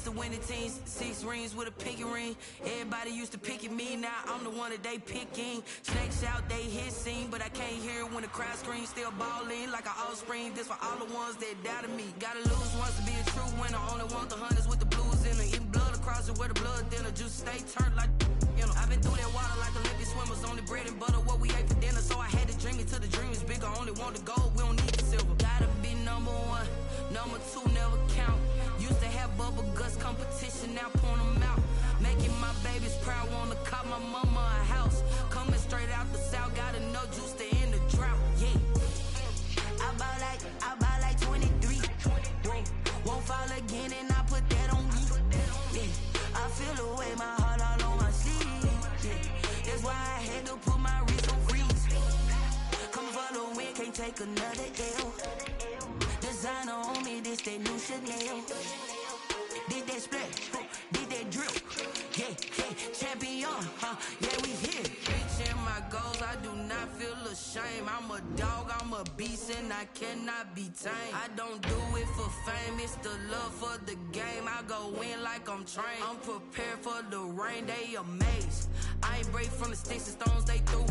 the winning teams, 6 rings with a pinky ring. Everybody used to pick at me, now I'm the one that they picking. Snakes out, they hit scene, but I can't hear it when the crowd screams. Still balling like an offspring. This for all the ones that doubted me. Gotta lose once to be a true winner. Only want the hunters with the blues in it. Eating blood across it where the blood thinner. Juice stay turned like you know. I've been through that water like Olympic swimmers. Only bread and butter what we ate for dinner. So I had to dream it till the dream is bigger. Only want the gold, we don't need the silver. Gotta be number 1, number 2 never count. Used to have bubble guts competition, now point them out. Making my babies proud, wanna cop my mama a house. Coming straight out the south, gotta know juice to end the drought. Yeah, I bought like 23. Won't fall again and I put that on me. Yeah, I feel the way, my heart all on my sleeve. Yeah, that's why I had to put my wrist on freeze. Coming for the win, can't take another L. Designer on me, this that new Chanel. Did that split, did that drill. Yeah, champion, yeah, we here. Reaching my goals, I do not feel ashamed. I'm a dog, I'm a beast, and I cannot be tamed. I don't do it for fame, it's the love for the game. I go in like I'm trained. I'm prepared for the rain, they amazed. I ain't break from the sticks and stones they threw.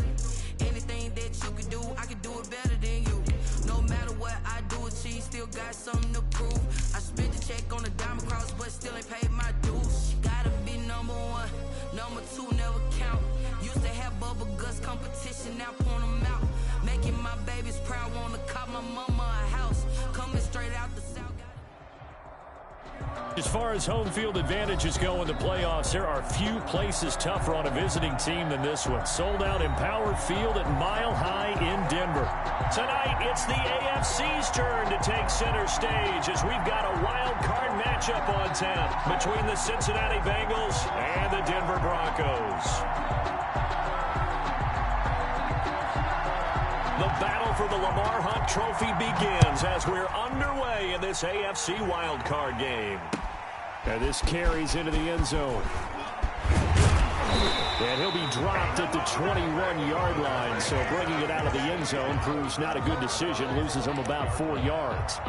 Anything that you can do, I can do it better than you. No matter what I do achieve, still got something to prove. I spent the check on the diamond cross, but still ain't paid my dues. Gotta be number 1, number 2 never count. Used to have bubble guts competition, now point them out. Making my babies proud, wanna cop my mama a house. Coming straight out the south. As far as home field advantages go in the playoffs, there are few places tougher on a visiting team than this one. Sold out Empower Field at Mile High in Denver. Tonight, it's the AFC's turn to take center stage as we've got a wild card matchup on tap between the Cincinnati Bengals and the Denver Broncos. The battle for the Lamar Hunt Trophy begins as we're underway in this AFC wildcard game. And this carries into the end zone. And he'll be dropped at the 21-yard line, so bringing it out of the end zone proves not a good decision. Loses him about 4 yards.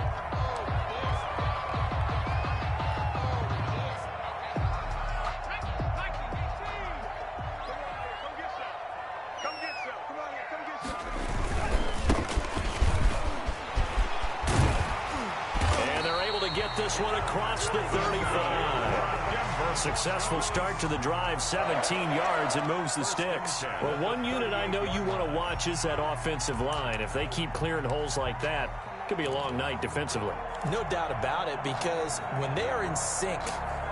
This one across the 35. Successful start to the drive, 17 yards, and moves the sticks. Well, one unit I know you want to watch is that offensive line. If they keep clearing holes like that, it could be a long night defensively. No doubt about it, because when they are in sync,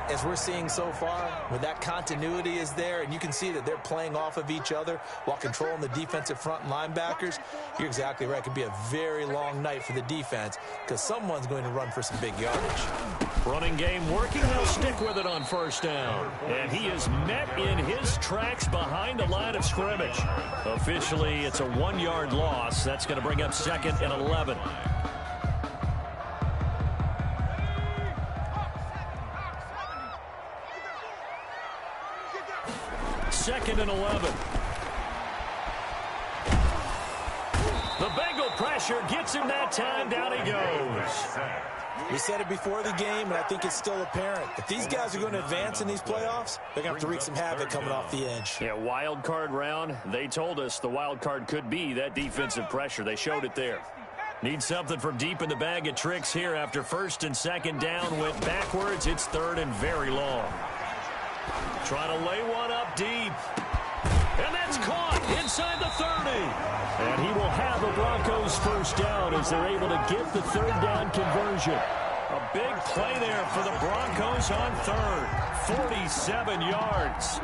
as we're seeing so far, when that continuity is there and you can see that they're playing off of each other while controlling the defensive front linebackers, you're exactly right. It could be a very long night for the defense because someone's going to run for some big yardage. Running game working. They'll stick with it on first down. And he is met in his tracks behind the line of scrimmage. Officially, it's a 1-yard loss. That's going to bring up 2nd and 11. Second and 11. The Bengal pressure gets him that time. Down he goes. We said it before the game, and I think it's still apparent. If these guys are going to advance in these playoffs, they're going to have to wreak some havoc coming off the edge. Yeah, wild card round. They told us the wild card could be that defensive pressure. They showed it there. Need something from deep in the bag of tricks here after 1st and 2nd down. Went backwards. It's 3rd and very long. Trying to lay one up deep. And that's caught inside the 30. And he will have the Broncos first down as they're able to get the 3rd down conversion. A big play there for the Broncos on 3rd. 47 yards.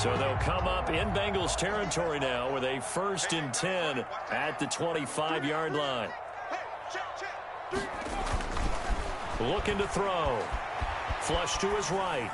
So they'll come up in Bengals territory now with a 1st and 10 at the 25-yard line. Looking to throw. Flush to his right.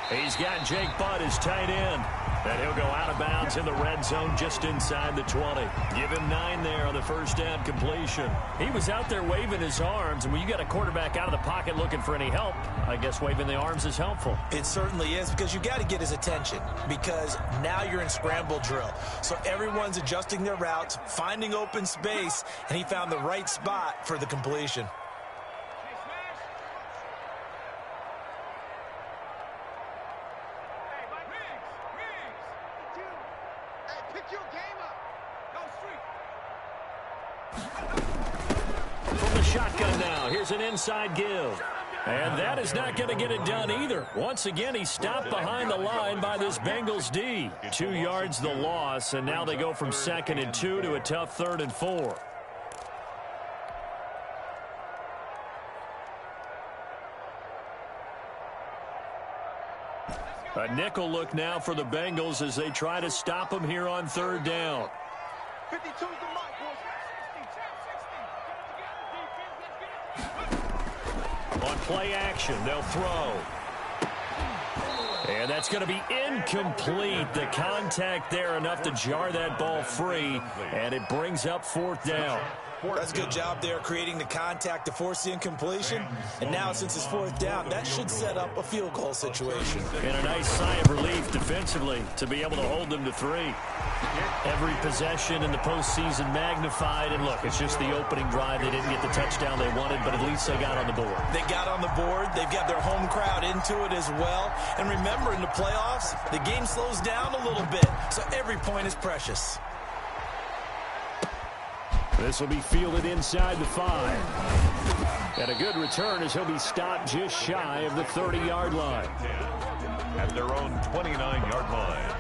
He's got Jake Butt, his tight end. And he'll go out of bounds in the red zone just inside the 20. Give him 9 there on the first down completion. He was out there waving his arms, and when you got a quarterback out of the pocket looking for any help, I guess waving the arms is helpful. It certainly is, because you got to get his attention, because now you're in scramble drill. So everyone's adjusting their routes, finding open space, and he found the right spot for the completion. shotgun now. Here's an inside give. And that is not going to get it done either. Once again, he stopped behind the line by this Bengals D. 2 yards the loss, and now they go from 2nd and 2 to a tough 3rd and 4. A nickel look now for the Bengals as they try to stop him here on 3rd down. 52's the mark, boys. On play action, they'll throw. And that's going to be incomplete. The contact there enough to jar that ball free, and it brings up 4th down. That's a good job there creating the contact to force the incompletion. And now since it's 4th down, that should set up a field goal situation. And a nice sigh of relief defensively to be able to hold them to 3. Every possession in the postseason magnified. And look, it's just the opening drive. They didn't get the touchdown they wanted, but at least they got on the board. They got on the board. They've got their home crowd into it as well. And remember, in the playoffs, the game slows down a little bit. So every point is precious. This will be fielded inside the 5. And a good return as he'll be stopped just shy of the 30-yard line. At their own 29-yard line.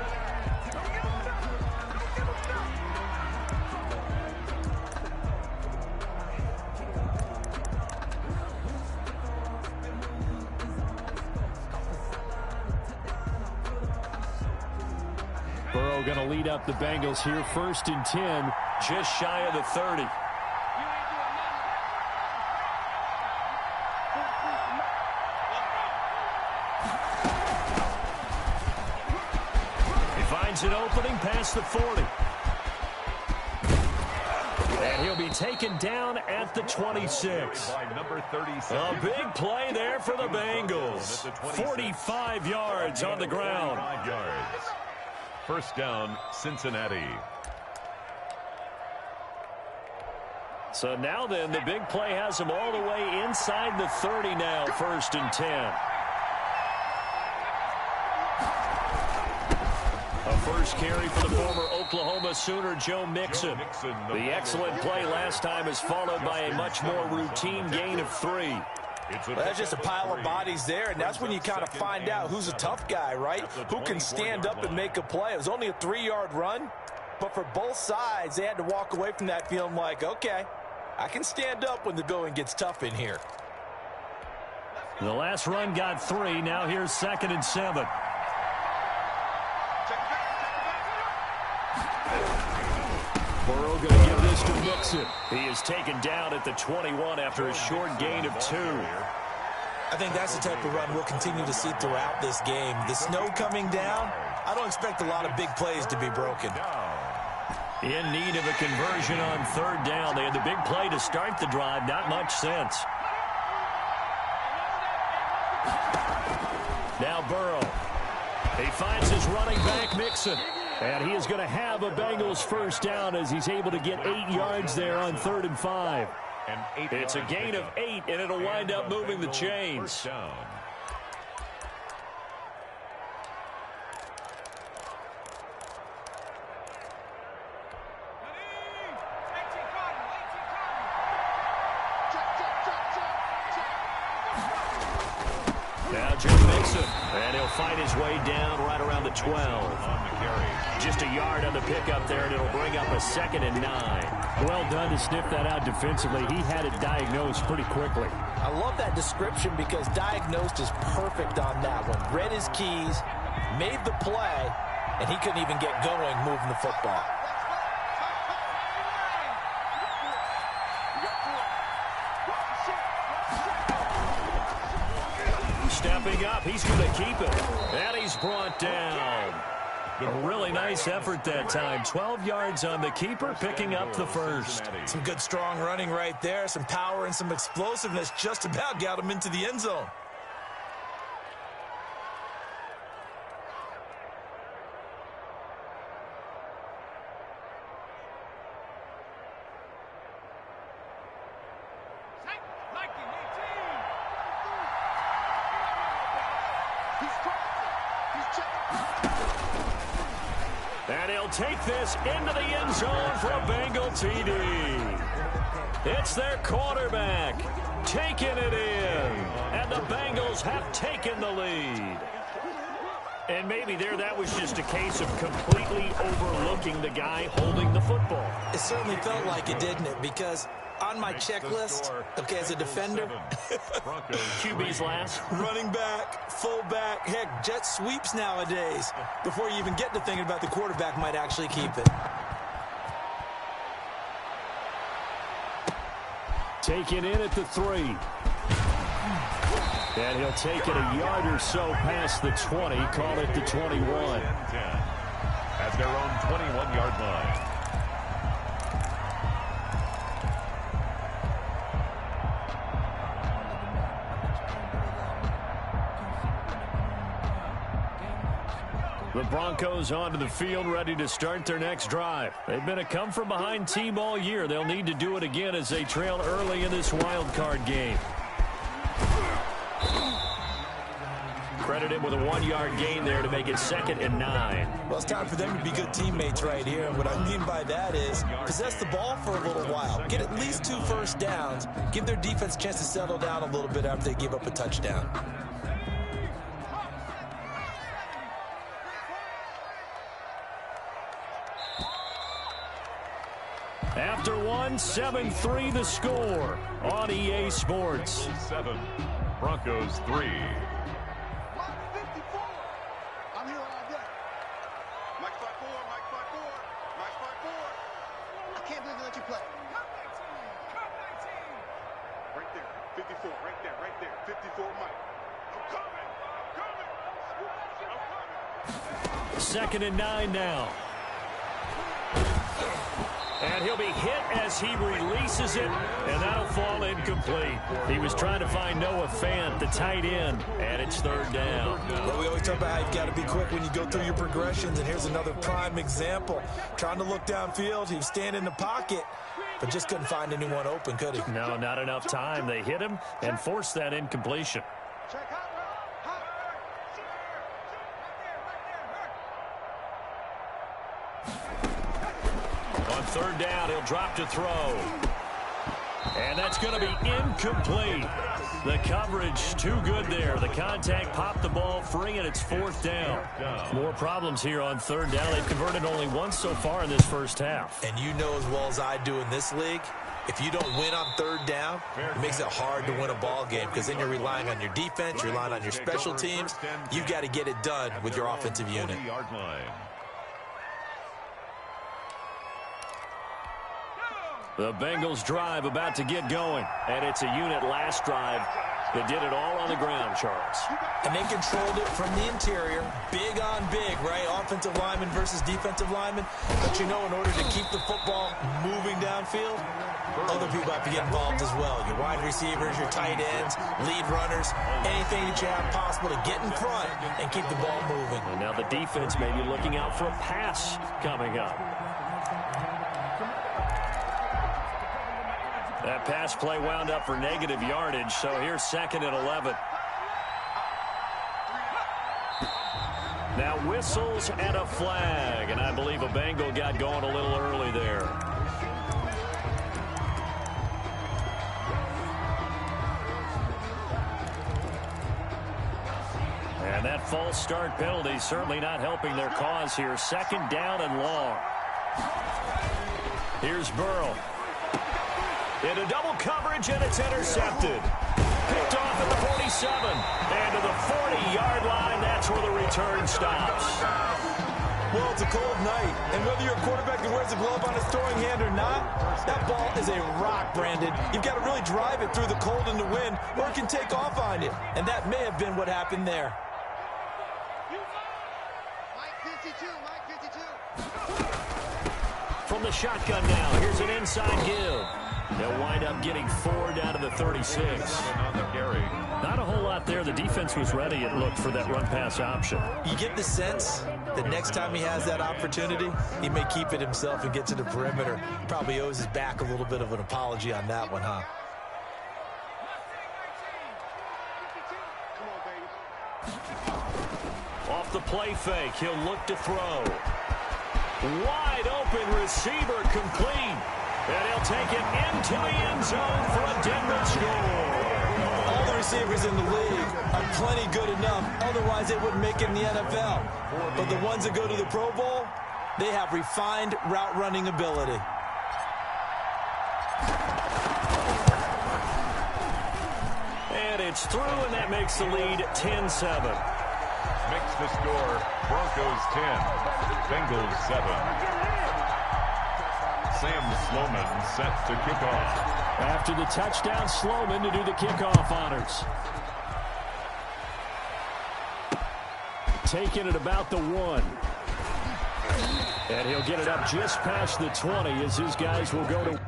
Burrow going to lead up the Bengals here, 1st and 10, just shy of the 30. He finds an opening past the 40. And he'll be taken down at the 26. A big play there for the Bengals. 45 yards on the ground. 5 yards. 1st down, Cincinnati. So now then, the big play has him all the way inside the 30 now, 1st and 10. A first carry for the former Oklahoma Sooner, Joe Mixon. The excellent play last time is followed by a much more routine gain of 3. Well, that's just a pile of bodies there, and that's when you kind of find out who's a tough guy, right? Who can stand up and make a play. It was only a 3-yard run, but for both sides, they had to walk away from that feeling like, okay, I can stand up when the going gets tough in here. The last run got 3. Now here's 2nd and 7. Burrow going to give this to Mixon. He is taken down at the 21 after a short gain of 2. I think that's the type of run we'll continue to see throughout this game. The snow coming down, I don't expect a lot of big plays to be broken. In need of a conversion on 3rd down. They had the big play to start the drive. Not much sense. Now Burrow. He finds his running back, Mixon. And he is going to have a Bengals 1st down as he's able to get 8 yards there on 3rd and 5. It's a gain of 8, and it'll wind up moving the chains. Now Joe Mixon, and he'll fight his way down right around the 12. Just a yard on the pickup there, and it'll bring up a 2nd and 9. Well done to sniff that out defensively. He had it diagnosed pretty quickly. I love that description because diagnosed is perfect on that one. Read his keys, made the play, and he couldn't even get going moving the football. Stepping up, he's going to keep it. And he's brought down. A really nice effort that time. 12 yards on the keeper, picking up the 1st. Some good strong running right there. Some power and some explosiveness just about got him into the end zone. And he'll take this into the end zone for a Bengal TD. It's their quarterback taking it in. And the Bengals have taken the lead. And maybe that was just a case of completely overlooking the guy holding the football. It certainly felt like it, didn't it? Because on my checklist, okay, as a defender, QB's last. Running back, fullback, heck, jet sweeps nowadays. Before you even get to thinking about the quarterback might actually keep it. Taken in at the 3. And he'll take it a yard or so past the 20, call it the 21. At their own 21-yard line. The Broncos onto the field, ready to start their next drive. They've been a come-from-behind team all year. They'll need to do it again as they trail early in this wild card game. Credited with a 1-yard gain there to make it 2nd and 9. Well, it's time for them to be good teammates right here. And what I mean by that is possess the ball for a little while. Get at least 2 first downs. Give their defense a chance to settle down a little bit after they give up a touchdown. After 1, 7-3 the score on EA Sports. 7, Broncos 3. Second and 9 now. And he'll be hit as he releases it, and that'll fall incomplete. He was trying to find Noah Fant, the tight end, and it's 3rd down. Well, we always talk about how you've got to be quick when you go through your progressions, and here's another prime example. Trying to look downfield, he was standing in the pocket, but just couldn't find anyone open, could he? No, not enough time. They hit him and forced that incompletion. On 3rd down, he'll drop to throw. And that's going to be incomplete. The coverage too good there. The contact popped the ball free, and it's 4th down. More problems here on 3rd down. They've converted only once so far in this first half. And you know as well as I do in this league, if you don't win on 3rd down, it makes it hard to win a ball game because then you're relying on your defense, you're relying on your special teams. You've got to get it done with your offensive unit. The Bengals drive about to get going, and it's a unit last drive that did it all on the ground, Charles. And they controlled it from the interior, big on big, right? Offensive lineman versus defensive lineman. But you know, in order to keep the football moving downfield, other people have to get involved as well. Your wide receivers, your tight ends, lead runners, anything that you have possible to get in front and keep the ball moving. And now the defense may be looking out for a pass coming up. That pass play wound up for negative yardage, so here's 2nd and 11. Now whistles and a flag, and I believe a Bengal got going a little early there. And that false start penalty certainly not helping their cause here. 2nd down and long. Here's Burrow. Into double coverage, and it's intercepted. Picked off at the 47. And to the 40-yard line, that's where the return stops. Well, it's a cold night, and whether you're a quarterback that wears a glove on his throwing hand or not, that ball is a rock, Brandon. You've got to really drive it through the cold and the wind, or it can take off on you. And that may have been what happened there. From the shotgun now, here's an inside give. They'll wind up getting 4 down to the 36. Not a whole lot there. The defense was ready, it looked, for that run-pass option. You get the sense that next time he has that opportunity, he may keep it himself and get to the perimeter. Probably owes his back a little bit of an apology on that one, huh? Off the play fake, he'll look to throw. Wide open receiver complete. And he'll take it into the end zone for a Denver score. All the receivers in the league are plenty good enough. Otherwise, they wouldn't make it in the NFL. But the ones that go to the Pro Bowl, they have refined route running ability. And it's through, and that makes the lead 10-7. Makes the score Broncos 10, Bengals 7. Sam Sloman set to kick off. After the touchdown, Sloman to do the kickoff honors. Taking it about the 1. And he'll get it up just past the 20 as his guys will go to...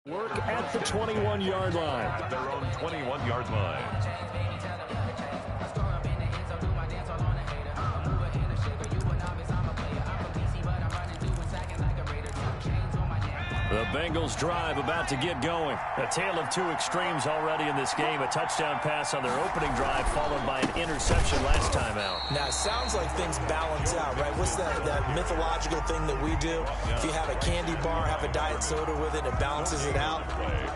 work at the 21-yard line. At their own 21-yard line. The Bengals drive about to get going. A tale of two extremes already in this game. A touchdown pass on their opening drive followed by an interception last time out. Now, it sounds like things balance out, right? What's that mythological thing that we do? If you have a candy bar, have a diet soda with it, it balances it out.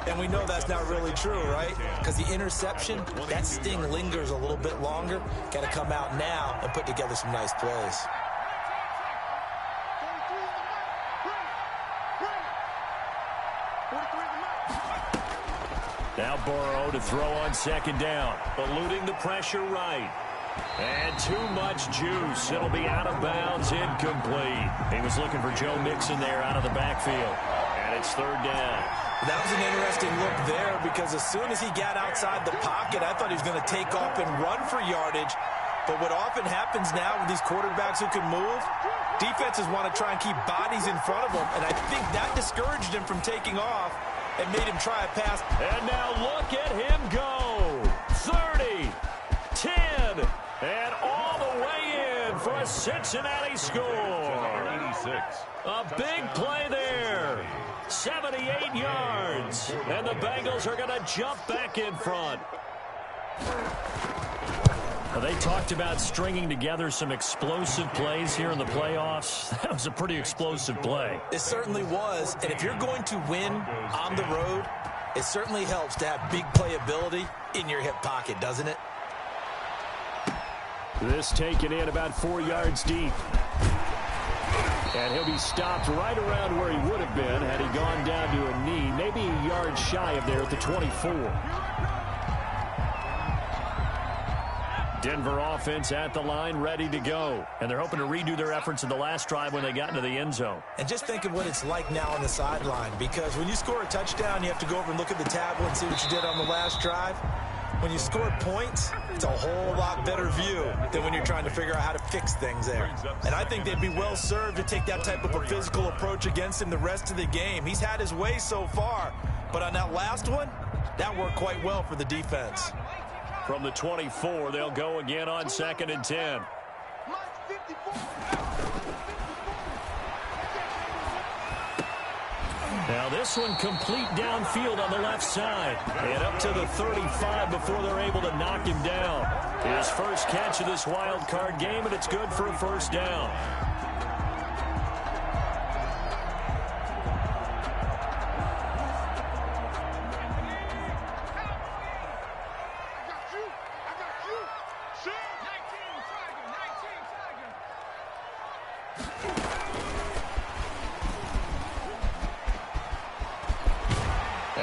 And we know that's not really true, right? Because the interception, that sting lingers a little bit longer. Got to come out now and put together some nice plays. Now Burrow to throw on second down. Eluding the pressure right. And too much juice. It'll be out of bounds, incomplete. He was looking for Joe Mixon there out of the backfield. And it's third down. That was an interesting look there because as soon as he got outside the pocket, I thought he was going to take off and run for yardage. But what often happens now with these quarterbacks who can move, defenses want to try and keep bodies in front of them. And I think that discouraged him from taking off and made him try a pass. And now look at him go. 30, 10, and all the way in for a Cincinnati score. 86. A big play there. 78 yards. And the Bengals are going to jump back in front. Well, they talked about stringing together some explosive plays here in the playoffs. That was a pretty explosive play. It certainly was. And if you're going to win on the road, it certainly helps to have big playability in your hip pocket, doesn't it? This taken in about 4 yards deep. And he'll be stopped right around where he would have been had he gone down to a knee, maybe a yard shy of there at the 24. Denver offense at the line, ready to go. And they're hoping to redo their efforts in the last drive when they got into the end zone. And just think of what it's like now on the sideline, because when you score a touchdown, you have to go over and look at the tablet and see what you did on the last drive. When you score points, it's a whole lot better view than when you're trying to figure out how to fix things there. And I think they'd be well served to take that type of a physical approach against him the rest of the game. He's had his way so far, but on that last one, that worked quite well for the defense. From the 24, they'll go again on 2nd and 10. Now this one complete downfield on the left side. And up to the 35 before they're able to knock him down. His first catch of this wild card game, and it's good for a first down.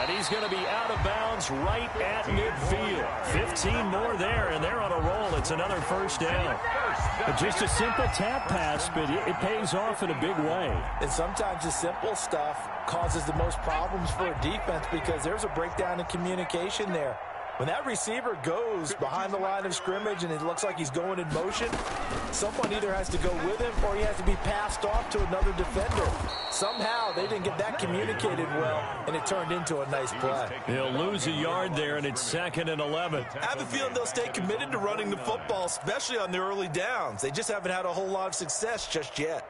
He's going to be out of bounds right at midfield. 15 more there, and they're on a roll. It's another first down. But just a simple tap pass, but it pays off in a big way. And sometimes the simple stuff causes the most problems for a defense because there's a breakdown in communication there. When that receiver goes behind the line of scrimmage and it looks like he's going in motion, someone either has to go with him or he has to be passed off to another defender. Somehow they didn't get that communicated well, and it turned into a nice play. He'll lose a yard there, and it's 2nd and 11. I have a feeling they'll stay committed to running the football, especially on the early downs. They just haven't had a whole lot of success just yet.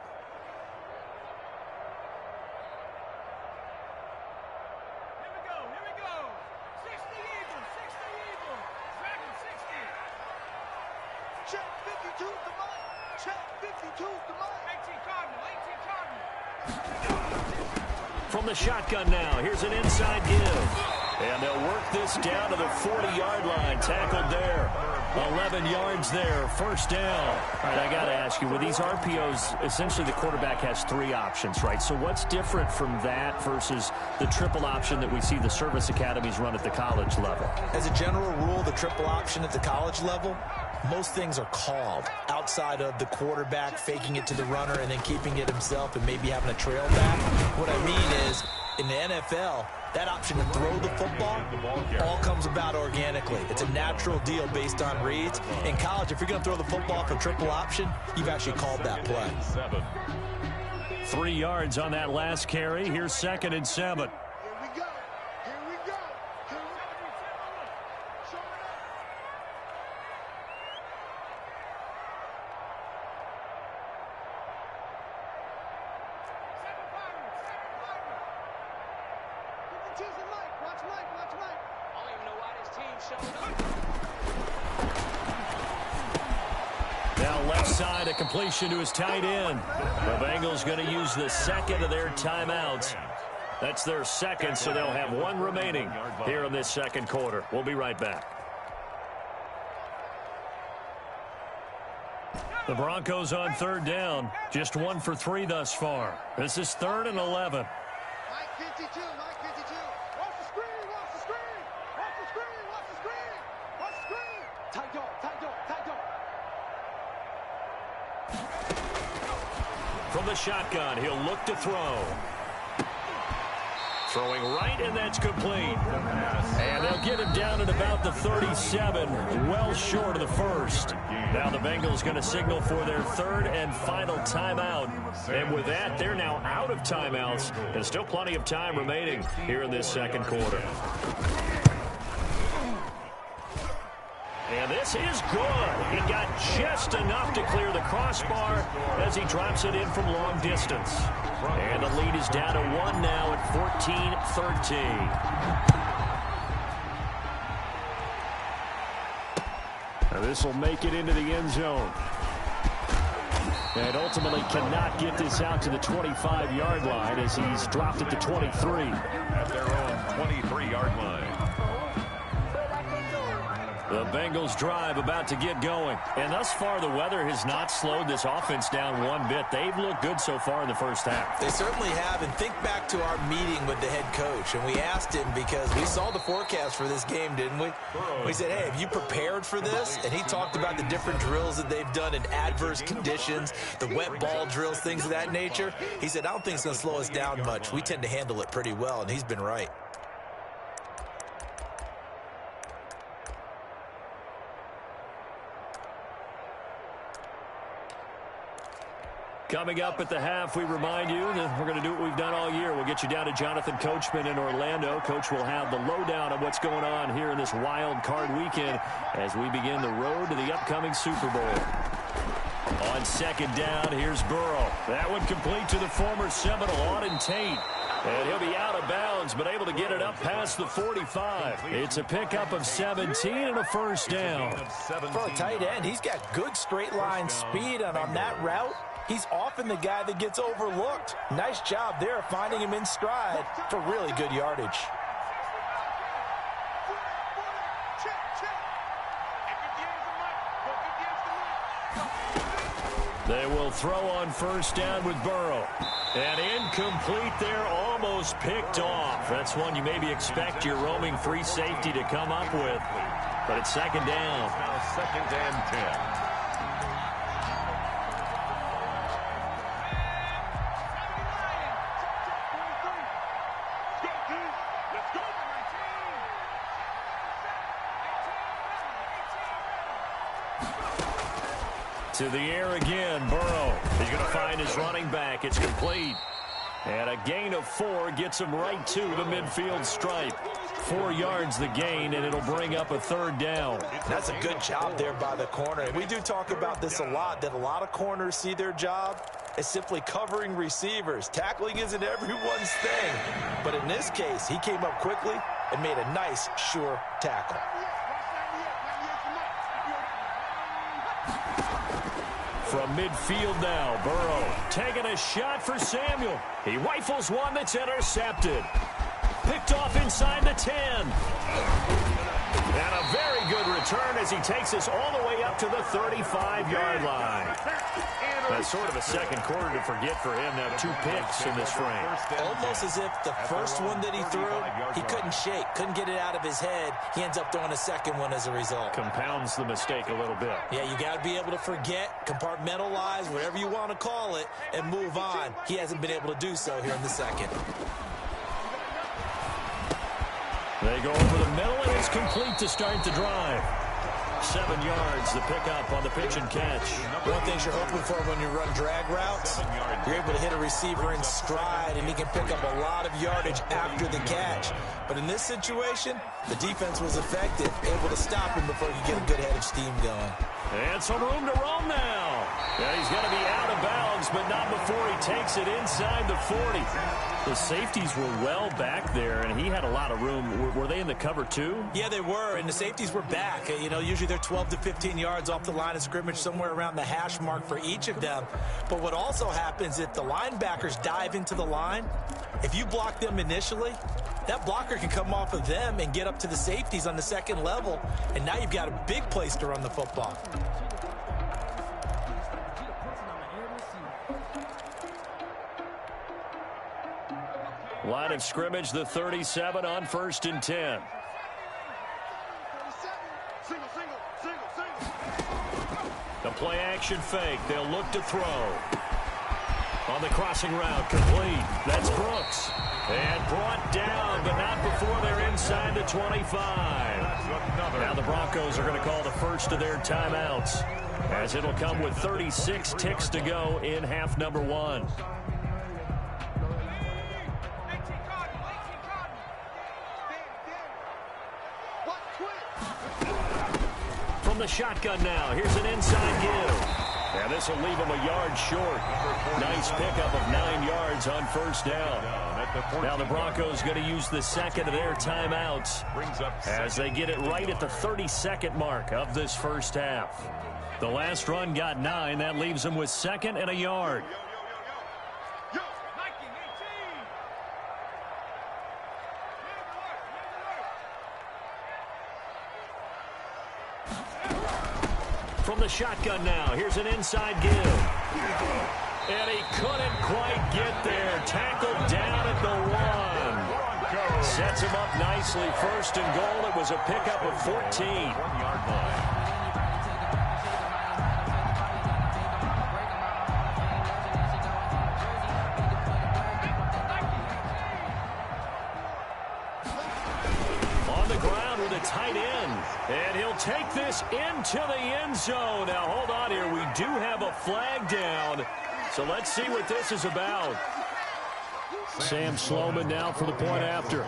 From the shotgun now, here's an inside give. And they'll work this down to the 40-yard line. Tackled there. 11 yards there. First down. All right, I got to ask you, with these RPOs, essentially the quarterback has 3 options, right? So what's different from that versus the triple option that we see the service academies run at the college level? As a general rule, the triple option at the college level, most things are called outside of the quarterback faking it to the runner and then keeping it himself and maybe having a trail back. What I mean is, in the NFL, that option to throw the football all comes about organically. It's a natural deal based on reads. In college, if you're going to throw the football for triple option, you've actually called that play. 3 yards on that last carry. Here's 2nd and 7. Now left side, a completion to his tight end. The Bengals going to use the 2nd of their timeouts. That's their 2nd, so they'll have 1 remaining here in this 2nd quarter. We'll be right back. The Broncos on 3rd down. Just 1 for 3 thus far. This is 3rd and 11. Mike 52, Mike 52. Watch the screen, watch the screen. Watch the screen, watch the screen. Watch the screen. Tight dog, tight dog, tight dog. From the shotgun, he'll look to throw. Throwing right, and that's complete. And they'll get him down at about the 37, well short of the first. Now the Bengals going to signal for their 3rd and final timeout. And with that, they're now out of timeouts. And still plenty of time remaining here in this 2nd quarter. And this is good. He got just enough to clear the crossbar as he drops it in from long distance. And the lead is down to 1 now at 14-13. Now this will make it into the end zone. And ultimately cannot get this out to the 25-yard line as he's dropped at the 23. At their own 23-yard line. The Bengals drive about to get going. And thus far, the weather has not slowed this offense down one bit. They've looked good so far in the first half. They certainly have. And think back to our meeting with the head coach. And we asked him because we saw the forecast for this game, didn't we? We said, hey, have you prepared for this? And he talked about the different drills that they've done in adverse conditions, the wet ball drills, things of that nature. He said, I don't think it's going to slow us down much. We tend to handle it pretty well, and he's been right. Coming up at the half, we remind you that we're going to do what we've done all year. We'll get you down to Jonathan Coachman in Orlando. Coach will have the lowdown of what's going on here in this wild card weekend as we begin the road to the upcoming Super Bowl. On 2nd down, here's Burrow. That one complete to the former Seminole, Auden Tate. And he'll be out of bounds, but able to get it up past the 45. It's a pickup of 17 and a first down. For a tight end, he's got good straight line speed, and on that route, he's often the guy that gets overlooked. Nice job there finding him in stride for really good yardage. They will throw on first down with Burrow. And incomplete there, almost picked off. That's one you maybe expect your roaming free safety to come up with. But it's 2nd down. Now 2nd and 10. To the air again, Burrow. He's going to find his running back. It's complete. And a gain of 4 gets him right to the midfield stripe. 4 yards the gain, and it'll bring up a 3rd down. That's a good job there by the corner. And we do talk about this a lot, that a lot of corners see their job as simply covering receivers. Tackling isn't everyone's thing. But in this case, he came up quickly and made a nice, sure tackle. From midfield now, Burrow taking a shot for Samuel. He rifles one that's intercepted. Picked off inside the 10. And a very good return as he takes us all the way up to the 35-yard line. That's sort of a second quarter to forget for him. Now 2 picks in this frame. Almost as if the first one that he threw, he couldn't shake, couldn't get it out of his head. He ends up throwing a second one as a result. Compounds the mistake a little bit. Yeah, you got to be able to forget, compartmentalize, whatever you want to call it, and move on. He hasn't been able to do so here in the second. They go over the middle, and it's complete to start the drive. 7 yards, the pickup on the pitch and catch. One thing you're hoping for when you run drag routes, you're able to hit a receiver in stride, and he can pick up a lot of yardage after the catch. But in this situation, the defense was effective, able to stop him before he could get a good head of steam going. And some room to roam now. Yeah, he's going to be out of bounds, but not before he takes it inside the 40. The safeties were well back there, and he had a lot of room. Were they in the cover too? Yeah, they were, and the safeties were back. You know, usually they're 12 to 15 yards off the line of scrimmage, somewhere around the hash mark for each of them. But what also happens if the linebackers dive into the line, if you block them initially, that blocker can come off of them and get up to the safeties on the second level, and now you've got a big place to run the football. Line of scrimmage, the 37 on 1st and 10. The play action fake. They'll look to throw. On the crossing route, complete. That's Brooks. And brought down, but not before they're inside the 25. Now the Broncos are going to call the first of their timeouts, as it'll come with 36 ticks to go in half number 1. From the shotgun now, here's an inside give. And this will leave him a yard short. Nice pickup of 9 yards on 1st down. Now the Broncos going to use the second of their timeouts as they get it right at the 32nd mark of this first half. The last run got 9. That leaves them with 2nd and a yard. From the shotgun now, here's an inside give. And he couldn't quite get there. Tackled down at the 1. Sets him up nicely. 1st and goal. It was a pickup of 14. 1-yard line. Tight end, and he'll take this into the end zone. Now hold on here, we do have a flag down, so let's see what this is about. Sam Sloman now for the point after.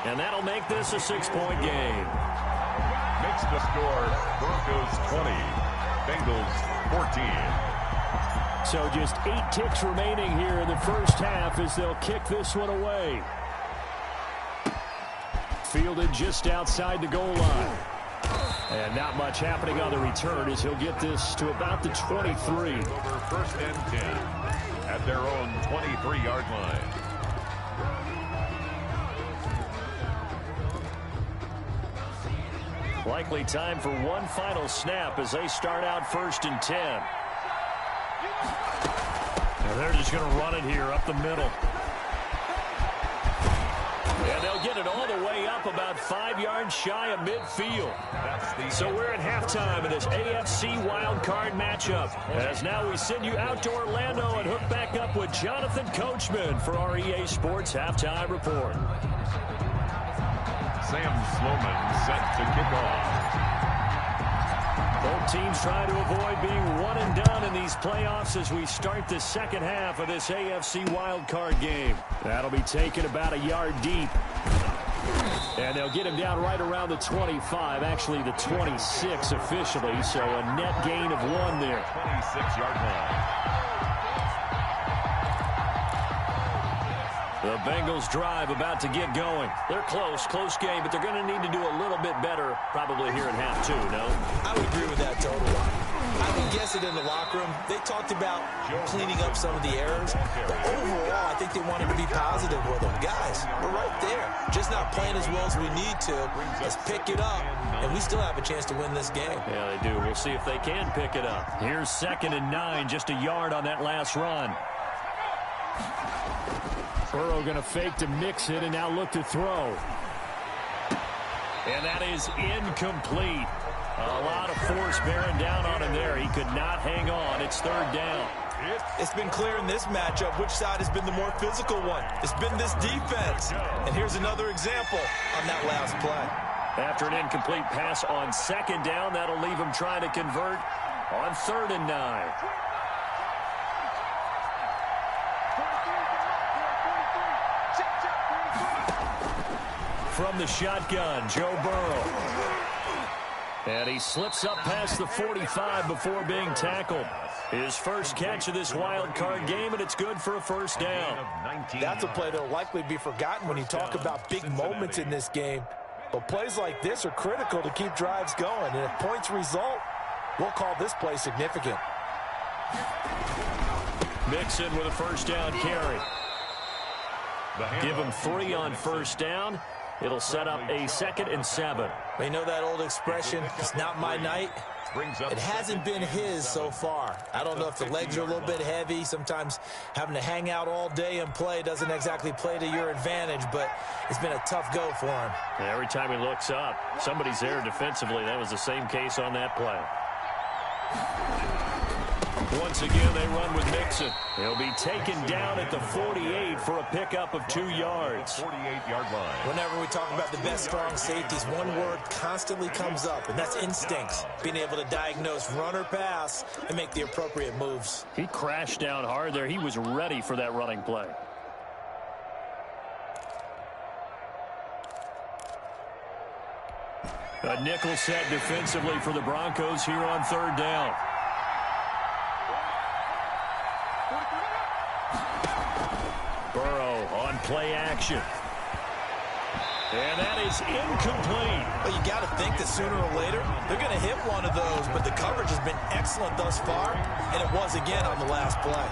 And that'll make this a 6-point game. Makes the score Broncos 20, Bengals 14. So just 8 ticks remaining here in the first half as they'll kick this one away. Fielded just outside the goal line. And not much happening on the return as he'll get this to about the 23. Over 1st and 10 at their own 23-yard line. Likely time for one final snap as they start out 1st and 10. Now they're just going to run it here up the middle. And they'll get it all the way up about 5 yards shy of midfield. So we're at halftime of this AFC wildcard matchup. As now we send you out to Orlando and hook back up with Jonathan Coachman for our EA Sports Halftime Report. Sam Sloman set to kick off. Both teams trying to avoid being one and done in these playoffs as we start the second half of this AFC wildcard game. That'll be taken about a yard deep. And they'll get him down right around the 25, actually the 26 officially, so a net gain of 1 there. 26-yard line. The Bengals drive about to get going. They're close game, but they're going to need to do a little bit better probably here in half 2, no? I would agree with that totally. I can guess it in the locker room. They talked about cleaning up some of the errors, but overall, I think they wanted to be positive with them. Guys, we're right there. Just not playing as well as we need to. Let's pick it up, and we still have a chance to win this game. Yeah, they do. We'll see if they can pick it up. Here's 2nd and 9, just a yard on that last run. Burrow going to fake to mix it and now look to throw. And that is incomplete. A lot of force bearing down on him there. He could not hang on. It's 3rd down. It's been clear in this matchup which side has been the more physical one. It's been this defense. And here's another example on that last play. After an incomplete pass on 2nd down, that'll leave him trying to convert on 3rd and 9. From the shotgun, Joe Burrow. And he slips up past the 45 before being tackled. His first catch of this wild card game, and it's good for a 1st down. That's a play that will likely be forgotten when you talk about big moments in this game. But plays like this are critical to keep drives going. And if points result, we'll call this play significant. Mixon with a 1st down carry. Give him 3 on 1st down. It'll set up a 2nd and 7. You know that old expression, it's not my night? It hasn't been his so far. I don't know if the legs are a little bit heavy. Sometimes having to hang out all day and play doesn't exactly play to your advantage, but it's been a tough go for him. And every time he looks up, somebody's there defensively. That was the same case on that play. Once again, they run with Mixon. He'll be taken down at the 48 for a pickup of 2 yards. 48-yard line. Whenever we talk about the best strong safeties, one word constantly comes up, and that's instincts. Being able to diagnose run or pass and make the appropriate moves. He crashed down hard there. He was ready for that running play. A nickel set defensively for the Broncos here on 3rd down. Burrow on play action. And that is incomplete. Well, you got to think that sooner or later they're going to hit one of those, but the coverage has been excellent thus far, and it was again on the last play.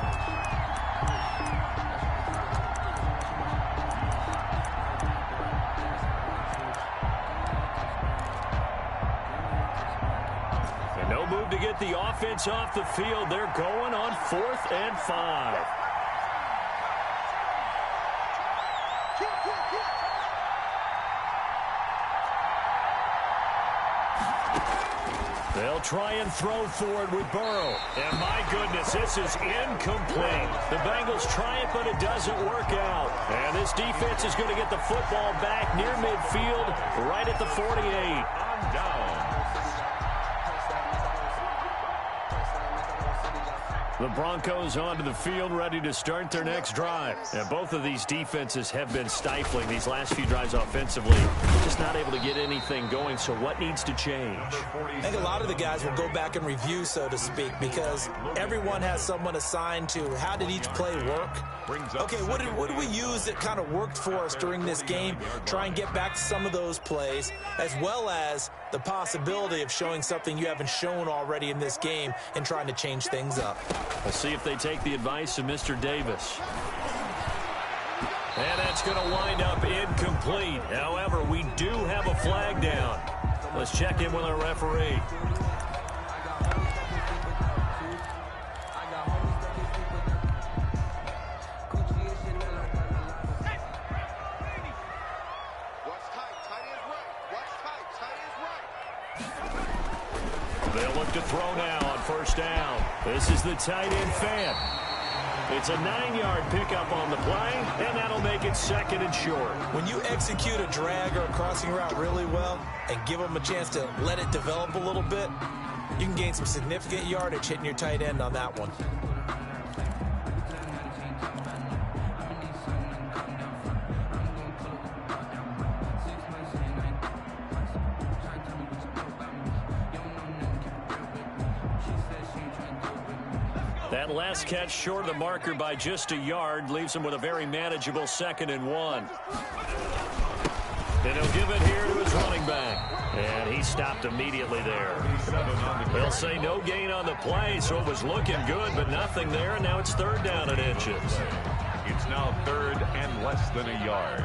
And no move to get the offense off the field. They're going on 4th and 5. They'll try and throw for it with Burrow. And my goodness, this is incomplete. The Bengals try it, but it doesn't work out. And this defense is going to get the football back near midfield, right at the 48. On down. The Broncos onto the field, ready to start their next drive. And both of these defenses have been stifling these last few drives offensively. Just not able to get anything going, so what needs to change? I think a lot of the guys will go back and review, so to speak, because everyone has someone assigned to how did each play work. Okay, what did we use that kind of worked for us during this game? Try and get back to some of those plays, as well as the possibility of showing something you haven't shown already in this game and trying to change things up. We'll see if they take the advice of Mr. Davis. And that's going to wind up incomplete. However, we do have a flag down. Let's check in with our referee. to throw now on first down. This is the tight end fan. It's a 9-yard pickup on the play, and that'll make it second and short. When you execute a drag or a crossing route really well and give them a chance to let it develop a little bit, you can gain some significant yardage hitting your tight end on that one. That last catch short of the marker by just a yard leaves him with a very manageable 2nd and 1. And he'll give it here to his running back. And he stopped immediately there. They'll say no gain on the play, so it was looking good, but nothing there, and now it's 3rd down and inches. It's now 3rd and less than a yard.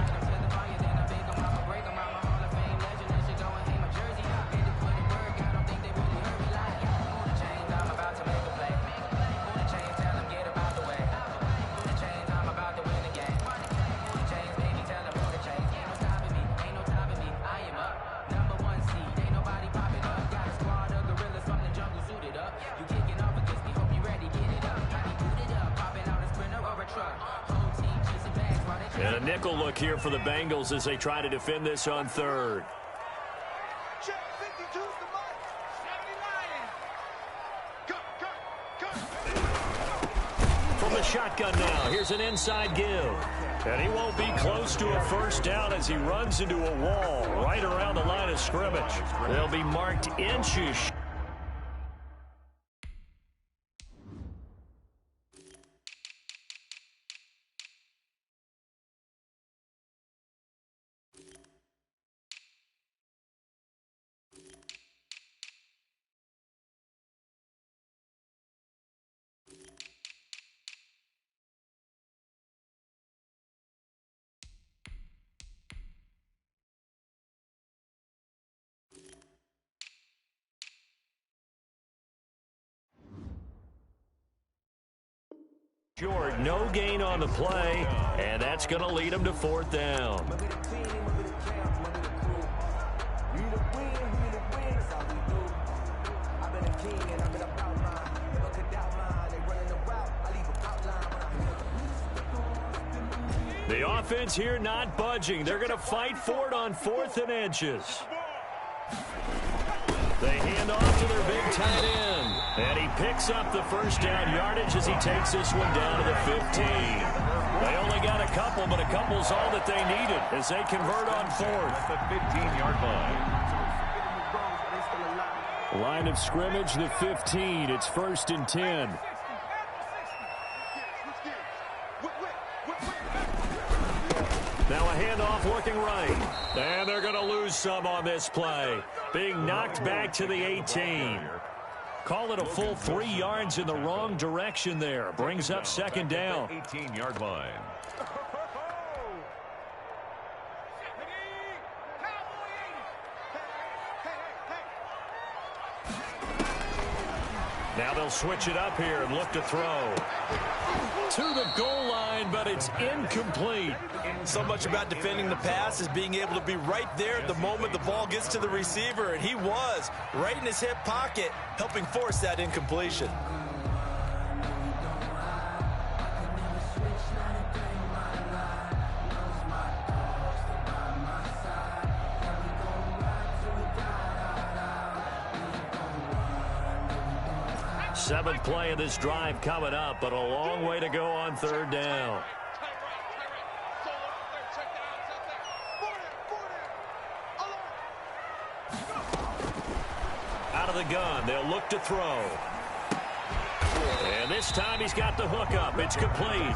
And a nickel look here for the Bengals as they try to defend this on 3rd. From the shotgun now, here's an inside give. And he won't be close to a first down as he runs into a wall right around the line of scrimmage. They'll be marked inches. Short, no gain on the play, and that's going to lead him to 4th down. The offense here not budging. They're going to fight for it on 4th and inches. They hand off to their big tight end. And he picks up the first down yardage as he takes this one down to the 15. They only got a couple, but a couple's all that they needed as they convert on 4th. At the 15-yard line. Line of scrimmage, the 15. It's 1st and 10. Now a handoff looking right. And they're going to lose some on this play. Being knocked back to the 18. Call it a full 3 yards in the wrong direction there. Brings up 2nd down. 18-yard line. Now they'll switch it up here and look to throw. To the goal line, but it's incomplete. So much about defending the pass is being able to be right there at the moment the ball gets to the receiver, and he was right in his hip pocket, helping force that incompletion. Seventh play of this drive coming up, but a long way to go on 3rd down. Out of the gun, they'll look to throw. And this time he's got the hook up. It's complete.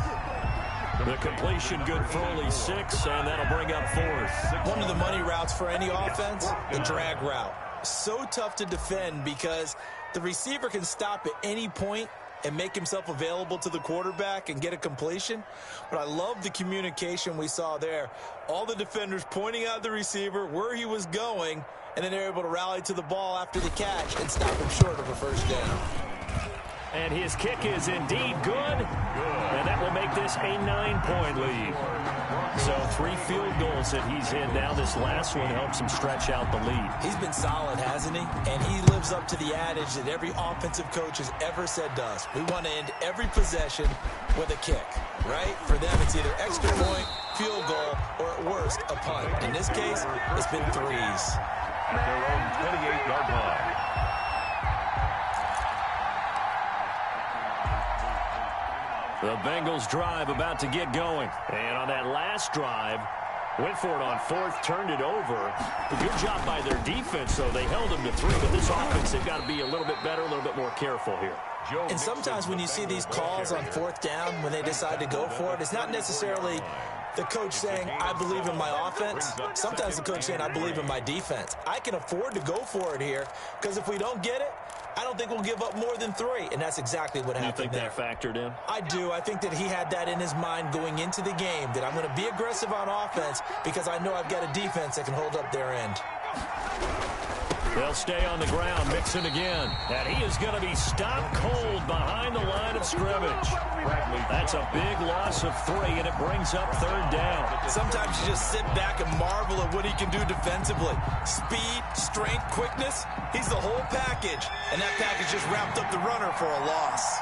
The completion good for only 6, and that'll bring up 4th. One of the money routes for any offense, the drag route. So tough to defend because the receiver can stop at any point and make himself available to the quarterback and get a completion. But I love the communication we saw there. All the defenders pointing out the receiver, where he was going, and then they're able to rally to the ball after the catch and stop him short of a first down. And his kick is indeed good. And that will make this a 9-point lead. So 3 field goals that he's hit now. This last one helps him stretch out the lead. He's been solid, hasn't he? And he lives up to the adage that every offensive coach has ever said to us. We want to end every possession with a kick, right? For them, it's either extra point, field goal, or at worst, a punt. In this case, it's been threes. Their own 28-yard line. The Bengals drive about to get going. And on that last drive, went for it on 4th, turned it over. A good job by their defense, though. They held them to 3, but this offense, they've got to be a little bit better, a little bit more careful here. And sometimes when you see these calls on 4th down, when they decide to go for it, it's not necessarily the coach saying, I believe in my offense. Sometimes the coach saying, I believe in my defense. I can afford to go for it here, because if we don't get it, I don't think we'll give up more than 3, and that's exactly what happened there. You think that factored in? I do. I think that he had that in his mind going into the game, that I'm going to be aggressive on offense because I know I've got a defense that can hold up their end. They'll stay on the ground, Mixon again. And he is going to be stopped cold behind the line of scrimmage. That's a big loss of 3, and it brings up 3rd down. Sometimes you just sit back and marvel at what he can do defensively. Speed, strength, quickness, he's the whole package. And that package just wrapped up the runner for a loss.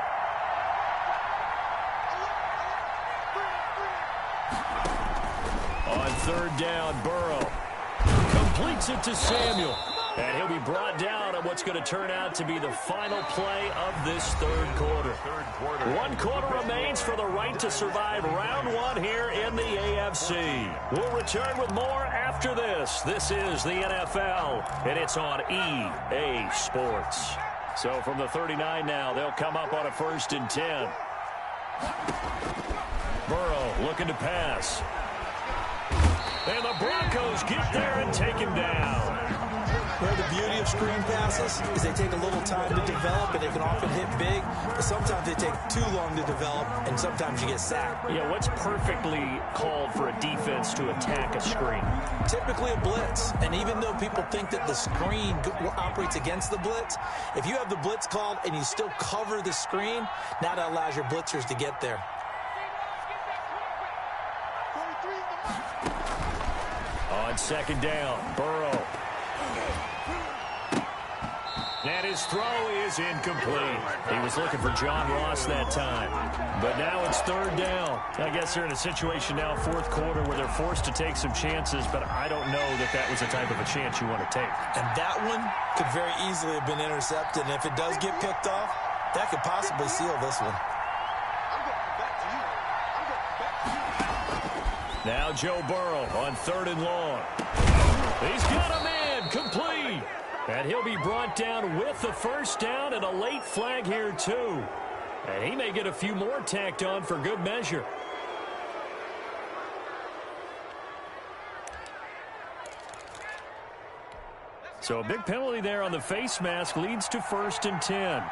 On 3rd down, Burrow completes it to Samuel. And he'll be brought down on what's going to turn out to be the final play of this 3rd quarter. 1 quarter remains for the right to survive round 1 here in the AFC. We'll return with more after this. This is the NFL, and it's on EA Sports. So from the 39 now, they'll come up on a 1st and 10. Burrow looking to pass. And the Broncos get there and take him down. Well, the beauty of screen passes is they take a little time to develop, and they can often hit big, but sometimes they take too long to develop, and sometimes you get sacked. Yeah, what's perfectly called for a defense to attack a screen? Typically a blitz, and even though people think that the screen operates against the blitz, if you have the blitz called and you still cover the screen, now that allows your blitzers to get there. On 2nd down, Burrow. And his throw is incomplete. He was looking for John Ross that time. But now it's 3rd down. I guess they're in a situation now, 4th quarter, where they're forced to take some chances, but I don't know that that was the type of a chance you want to take. And that one could very easily have been intercepted, and if it does get picked off, that could possibly seal this one. Now Joe Burrow on 3rd and long. He's got a man, complete. And he'll be brought down with the 1st down and a late flag here too. And he may get a few more tacked on for good measure. So a big penalty there on the face mask leads to 1st and 10.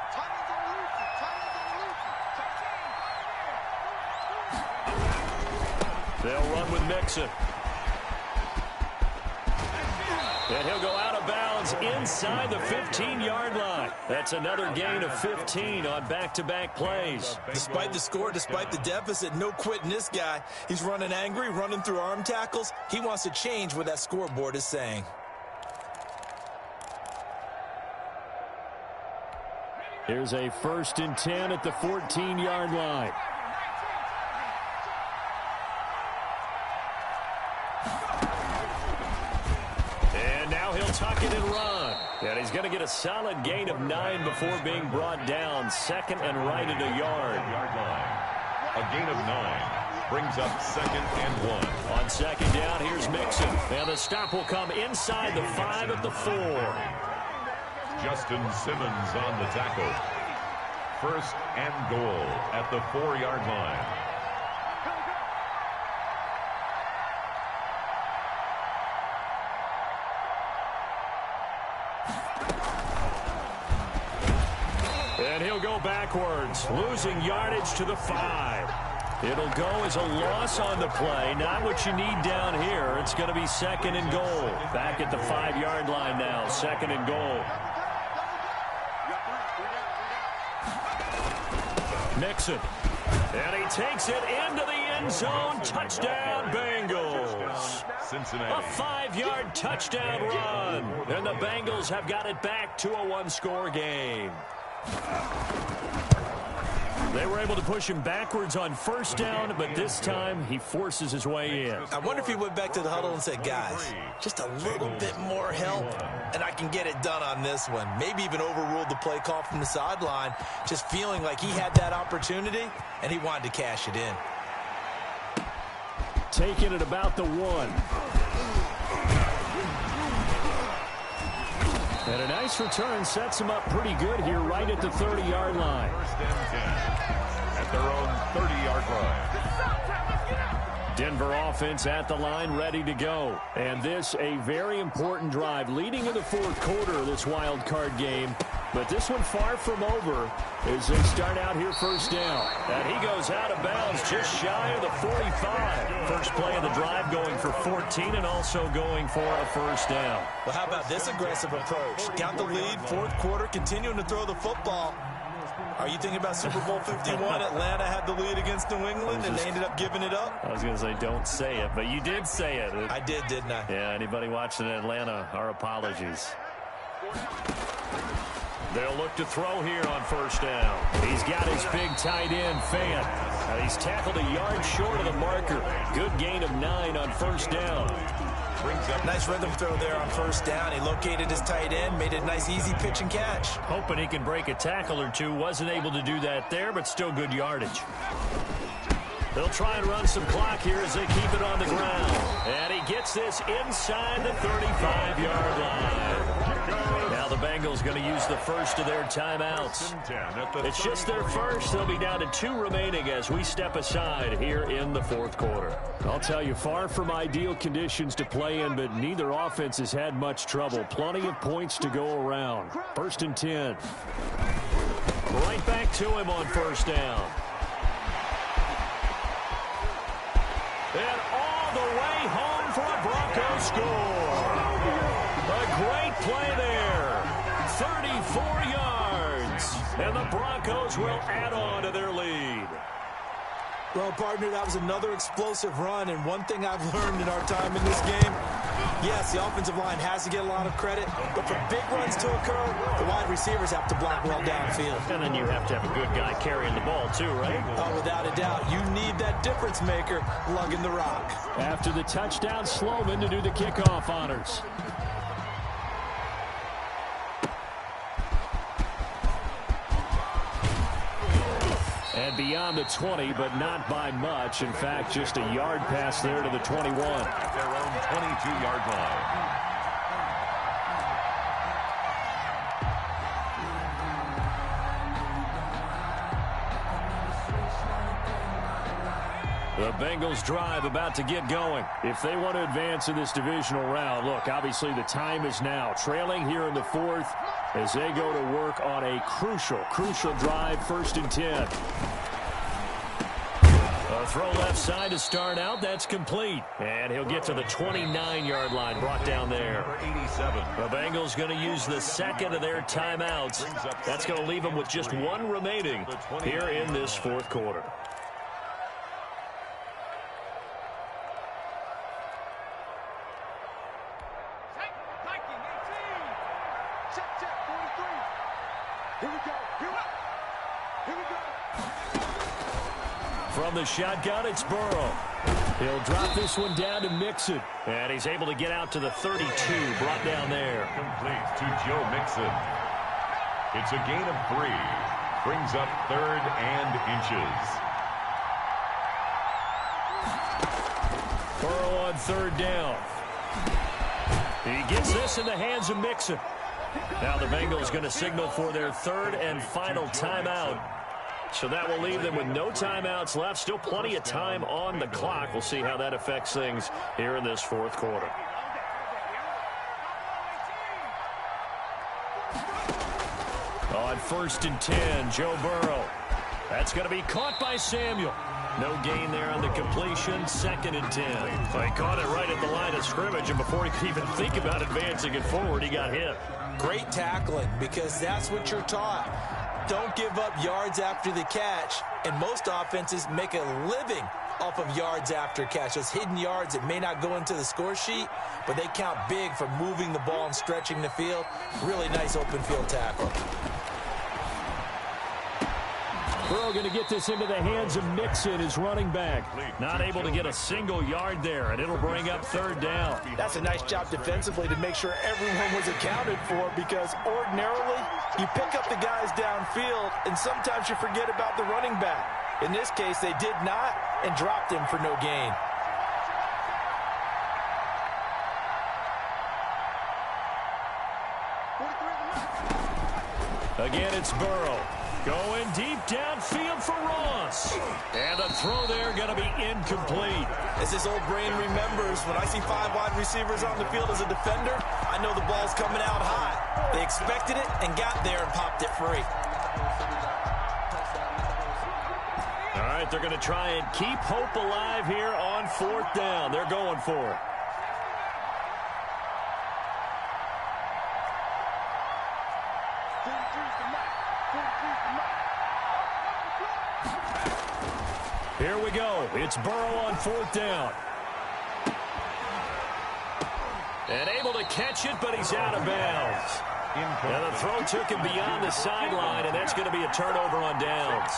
They'll run with Mixon. And he'll go out of bounds inside the 15-yard line. That's another gain of 15 on back-to-back plays. Despite the score, despite the deficit, no quitting this guy. He's running angry, running through arm tackles. He wants to change what that scoreboard is saying. Here's a 1st and 10 at the 14-yard line. Tuck it and run. And he's going to get a solid gain of 9 before being brought down. 2nd and right at a yard. A gain of 9 brings up 2nd and 1. On 2nd down, here's Mixon. And the stop will come inside the 5 at the 4. Justin Simmons on the tackle. 1st and goal at the 4-yard line. And he'll go backwards, losing yardage to the 5. It'll go as a loss on the play. Not what you need down here. It's going to be 2nd and goal. Back at the 5-yard line now, 2nd and goal. Mixon And he takes it into the end zone. Touchdown, Bengals. Cincinnati. A 5-yard touchdown run. And the Bengals have got it back to a one-score game. They were able to push him backwards on first down, but this time he forces his way in. I wonder if he went back to the huddle and said, guys, just a little bit more help, and I can get it done on this one. Maybe even overruled the play call from the sideline, just feeling like he had that opportunity, and he wanted to cash it in. Taking it about the 1. And a nice return sets him up pretty good here right at the 30-yard line. First and 10 at their own 30-yard line. Denver offense at the line, ready to go. And this a very important drive leading in the fourth quarter of this wild card game. But this one far from over as they start out here first down. And he goes out of bounds just shy of the 45. First play of the drive going for 14 and also going for a first down. Well, how about this aggressive approach? Got the lead, fourth quarter, continuing to throw the football. Are you thinking about Super Bowl 51? Atlanta had the lead against New England, and they ended up giving it up? I was going to say, don't say it, but you did say it. I did, didn't I? Yeah, anybody watching Atlanta, our apologies. They'll look to throw here on first down. He's got his big tight end, Fant. He's tackled a yard short of the marker. Good gain of 9 on first down. Nice rhythm throw there on first down. He located his tight end, made it a nice, easy pitch and catch. Hoping he can break a tackle or two. Wasn't able to do that there, but still good yardage. They'll try and run some clock here as they keep it on the ground. And he gets this inside the 35-yard line. Now the Bengals going to use the first of their timeouts. It's just their first. They'll be down to 2 remaining as we step aside here in the fourth quarter. I'll tell you, far from ideal conditions to play in, but neither offense has had much trouble. Plenty of points to go around. First and 10. Right back to him on first down. And all the way home for a Broncos score. A great play there. 34 yards. And the Broncos will add on to their lead. Well, partner, that was another explosive run. And one thing I've learned in our time in this game, yes, the offensive line has to get a lot of credit. But for big runs to occur, the wide receivers have to block well downfield. And then you have to have a good guy carrying the ball too, right? Oh, without a doubt. You need that difference maker lugging the rock. After the touchdown, Sloman to do the kickoff honors. And beyond the 20, but not by much. In fact, just a yard pass there to the 21. At their own 22-yard line. The Bengals drive about to get going. If they want to advance in this divisional round, look, obviously the time is now. Trailing here in the fourth as they go to work on a crucial drive, first and 10. A throw left side to start out. That's complete. And he'll get to the 29-yard line, brought down there. Number 87. The Bengals going to use the second of their timeouts. That's going to leave them with just 1 remaining here in this fourth quarter. From the shotgun, it's Burrow. He'll drop this one down to Mixon. And he's able to get out to the 32, brought down there. Complete to Joe Mixon. It's a gain of 3. Brings up 3rd and inches. Burrow on 3rd down. He gets this in the hands of Mixon. Now the Bengals going to signal for their 3rd and final timeout. So that will leave them with no timeouts left. Still plenty of time on the clock. We'll see how that affects things here in this fourth quarter. On 1st and 10, Joe Burrow. That's going to be caught by Samuel. No gain there on the completion. 2nd and 10. So he caught it right at the line of scrimmage, and before he could even think about advancing it forward, he got hit. Great tackling, because that's what you're taught. don't give up yards after the catch, and most offenses make a living off of yards after catch. Those hidden yards that may not go into the score sheet, but they count big for moving the ball and stretching the field. Really nice open field tackle. Burrow going to get this into the hands of Mixon, his running back. Not able to get a single yard there, and it'll bring up third down. That's a nice job defensively to make sure everyone was accounted for, because ordinarily you pick up the guys downfield and sometimes you forget about the running back. In this case, they did not and dropped him for no gain. Again, it's Burrow. Going deep downfield for Ross. And the throw there going to be incomplete. As this old brain remembers, when I see 5 wide receivers on the field as a defender, I know the ball's coming out high. They expected it and got there and popped it free. All right, they're going to try and keep hope alive here on fourth down. They're going for it. Here we go. It's Burrow on fourth down. And able to catch it, but he's out of bounds. And the throw took him beyond the sideline, and that's going to be a turnover on downs.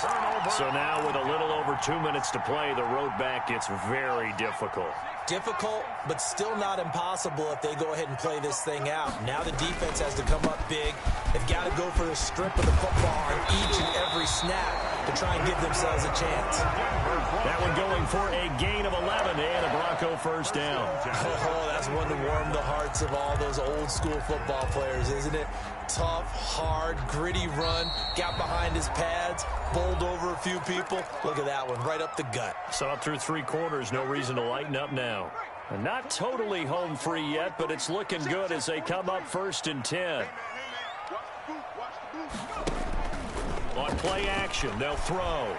So now with a little over 2 minutes to play, the road back gets very difficult. Difficult, but still not impossible if they go ahead and play this thing out. Now the defense has to come up big. They've got to go for the strip of the football on each and every snap to try and give themselves a chance. That one going for a gain of 11 and a Bronco first down. Oh, that's one to warm the hearts of all those old school football players, isn't it? Tough, hard, gritty run, got behind his pads, bowled over a few people. Look at that one, right up the gut. So up through 3 quarters, no reason to lighten up now. And not totally home free yet, but it's looking good as they come up 1st and 10. On play action, they'll throw.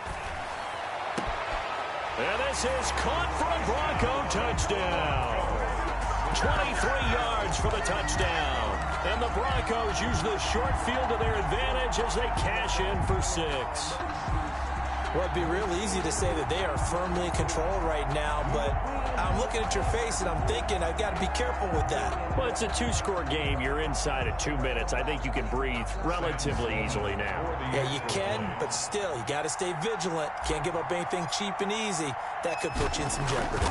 And this is caught for a Bronco touchdown. 23 yards for the touchdown. And the Broncos use the short field to their advantage as they cash in for 6. Well, it'd be real easy to say that they are firmly in control right now, but I'm looking at your face and I'm thinking I've got to be careful with that. Well, it's a 2-score game. You're inside of 2 minutes. I think you can breathe relatively easily now. Yeah, you can, but still, you got to stay vigilant. Can't give up anything cheap and easy. That could put you in some jeopardy.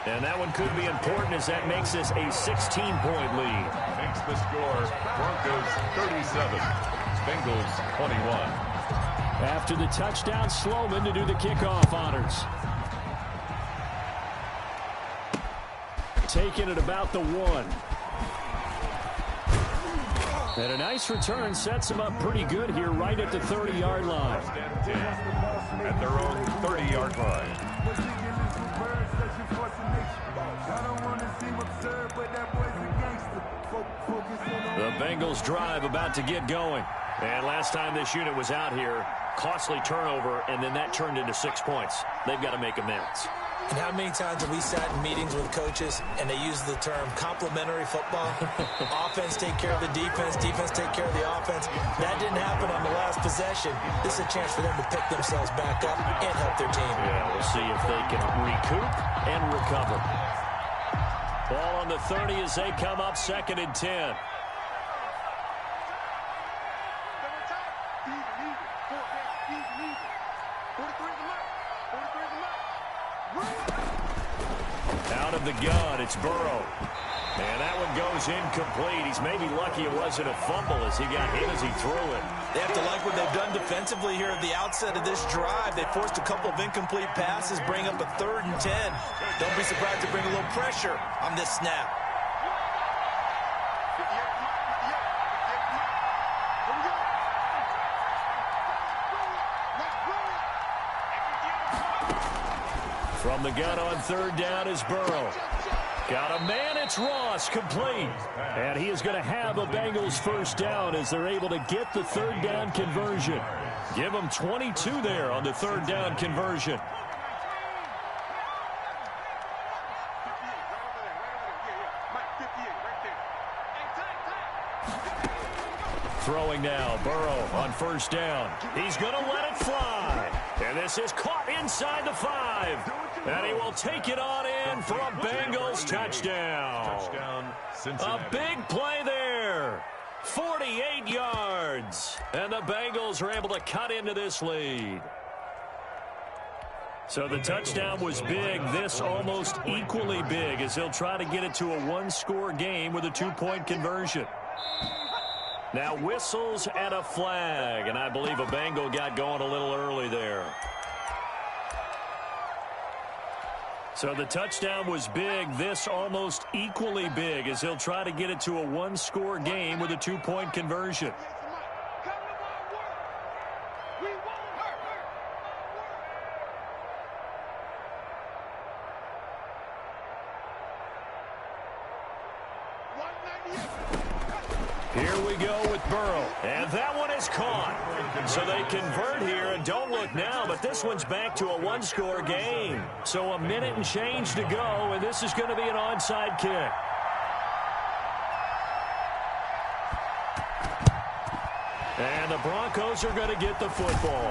And that one could be important as that makes this a 16-point lead. Makes the score Broncos 37, Bengals 21. After the touchdown, Sloman to do the kickoff honors. Taking it about the 1. And a nice return sets them up pretty good here right at the 30-yard line. At their own 30-yard line. The Bengals drive about to get going. And last time this unit was out here, costly turnover, and then that turned into 6 points. They've got to make amends. And how many times have we sat in meetings with coaches and they use the term complementary football? Offense take care of the defense, defense take care of the offense. That didn't happen on the last possession. This is a chance for them to pick themselves back up and help their team. Yeah, we'll see if they can recoup and recover. Ball on the 30 as they come up 2nd and 10. Out of the gun, it's Burrow. And that one goes incomplete. He's maybe lucky it wasn't a fumble as he got hit as he threw it. They have to like what they've done defensively here at the outset of this drive. They forced a couple of incomplete passes, bring up a 3rd and 10. Don't be surprised to bring a little pressure on this snap. From the gun on 3rd down is Burrow. Got a man, it's Ross, complete. And he is going to have a Bengals first down as they're able to get the 3rd down conversion. Give them 22 there on the 3rd down conversion. Throwing now, Burrow on first down. He's going to let it fly. And this is caught inside the 5. And he will take it on in for a Bengals touchdown. A big play there. 48 yards. And the Bengals are able to cut into this lead. So the touchdown was big. This almost equally big as he'll try to get it to a one-score game with a 2-point conversion. Now whistles and a flag. And I believe a Bengal got going a little early there. So the touchdown was big. This almost equally big as he'll try to get it to a one-score game with a 2-point conversion. Here we go with Burrow. And that one is caught. So they convert here, and don't look now, but this one's back to a one-score game. So a minute and change to go, and this is going to be an onside kick. And the Broncos are going to get the football.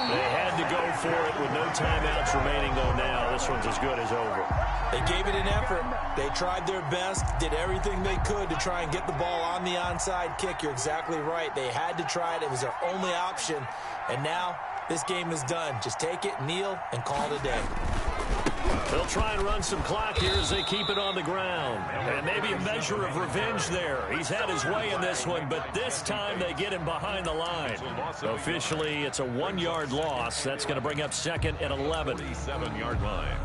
They had to go for it with no timeouts remaining, though now. This one's as good as over. They gave it an effort. They tried their best, did everything they could to try and get the ball on the onside kick. You're exactly right. They had to try it. It was their only option. And now this game is done. Just take it, kneel, and call it a day. They'll try and run some clock here as they keep it on the ground. And maybe a measure of revenge there. He's had his way in this one, but this time they get him behind the line. Officially, it's a 1-yard loss. That's going to bring up second and 11. 47-yard line.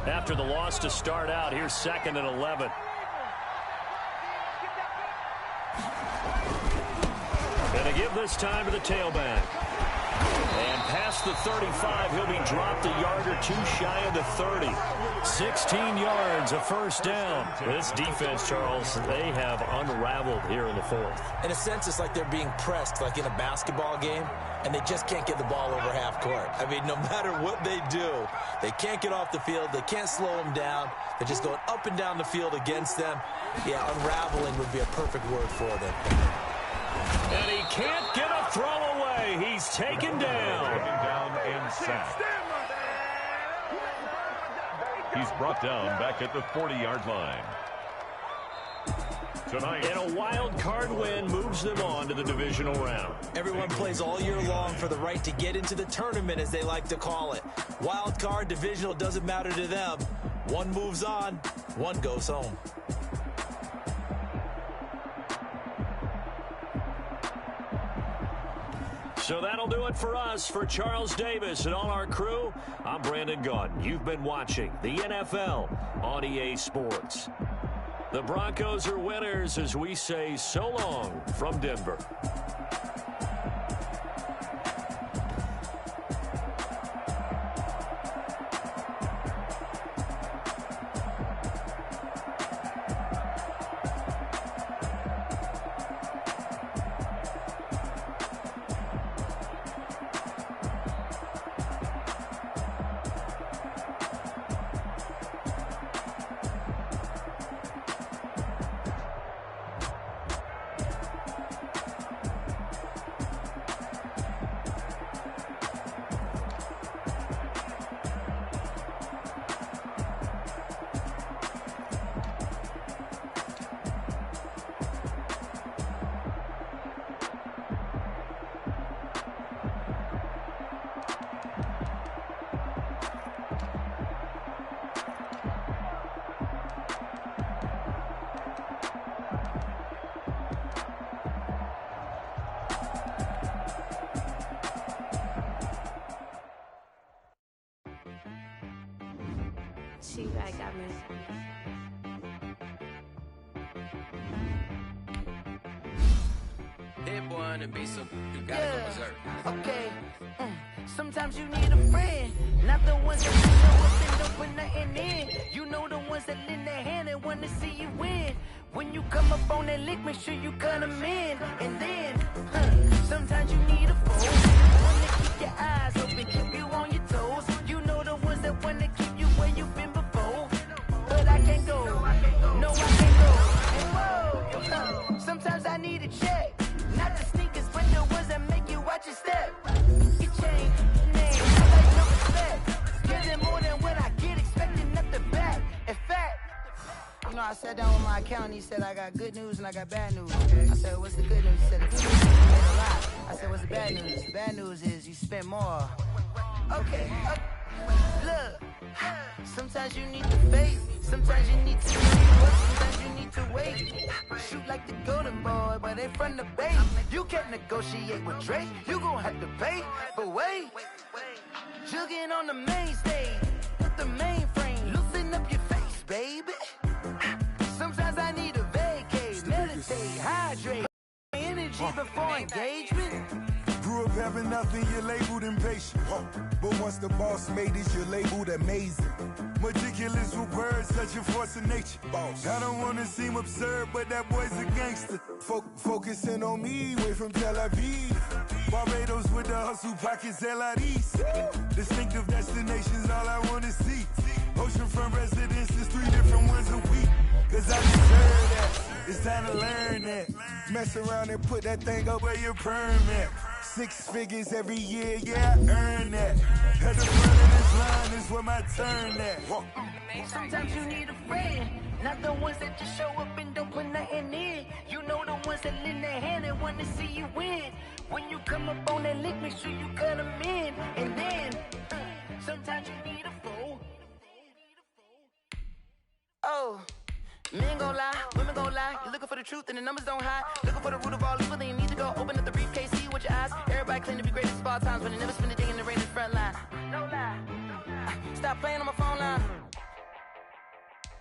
After the loss to start out, here's second and 11. And to give this time to the tailback. And past the 35, he'll be dropped a yard or two shy of the 30. 16 yards, a first down. This defense, Charles, they have unraveled here in the fourth. In a sense, it's like they're being pressed, like in a basketball game, and they just can't get the ball over half court. I mean, no matter what they do, they can't get off the field. They can't slow them down. They're just going up and down the field against them. Yeah, unraveling would be a perfect word for them. And he can't get a throw away. He's taken down. And sacked. He's brought down back at the 40-yard line. Tonight. And a wild card win moves them on to the divisional round. Everyone plays all year long for the right to get into the tournament, as they like to call it. Wild card, divisional, doesn't matter to them. One moves on, one goes home. So that'll do it for us. For Charles Davis and all our crew, I'm Brandon Gaudin. You've been watching the NFL on EA Sports. The Broncos are winners as we say so long from Denver. She-Rag got me. That boy on the beat, so you gotta go berserk. Okay. Sometimes you need a friend, not the ones that you know what's end up with nothing in. You know the ones that lend their hand and want to see you win. When you come up on that lick, make sure you cut them in. And then, sometimes you need a fool, one to keep your eyes open, keep you on your toes. You know the ones that when they I need a check. Not the sneakers, but the ones that make you watch your step. Get change, name, I like no respect. Give them more than what I get, expecting nothing back. In fact, you know, I sat down with my accountant, he said I got good news and I got bad news. I said, what's the good news? He said, the good news is you made a lot. I said, what's the bad news? The bad news is you spent more. Okay, look, sometimes you need to fake, sometimes you need to sometimes you need to wait. Shoot like the golden boy, but they from the bay. You can't negotiate with Drake, you gon' have to pay. But wait, jugging on the main stage, with the mainframe, loosen up your face, baby. Sometimes I need a vacate, meditate, hydrate, energy before engagement. Grew up having nothing, you're labeled impatient. But once the boss made it, you're labeled amazing. Meticulous with words, such a force of nature. I don't want to seem absurd, but that boy's a gangster. Focusing on me, way from Tel Aviv. Barbados with the hustle pockets, LIDs. Distinctive destinations, all I want to see. Oceanfront residences, 3 different ones a week. Cause I deserve that, it's time to learn that. Mess around and put that thing up where your perm at. 6 figures every year, yeah, I earn that. At the front of this line is where my turn at. Sometimes you need a friend, not the ones that just show up and don't put nothing in. You know the ones that lend their hand and want to see you win. When you come up on that lick, make sure you cut them in. And then, sometimes you need a fool. Oh. Men gon' lie, women gon' lie. You're looking for the truth and the numbers don't hide. Looking for the root of all evil, then you need to go open up the briefcase, see with your eyes. Everybody claim to be greatest of all times, but they never spend a day in the rain in the front line. No lie. Stop playing on my phone line.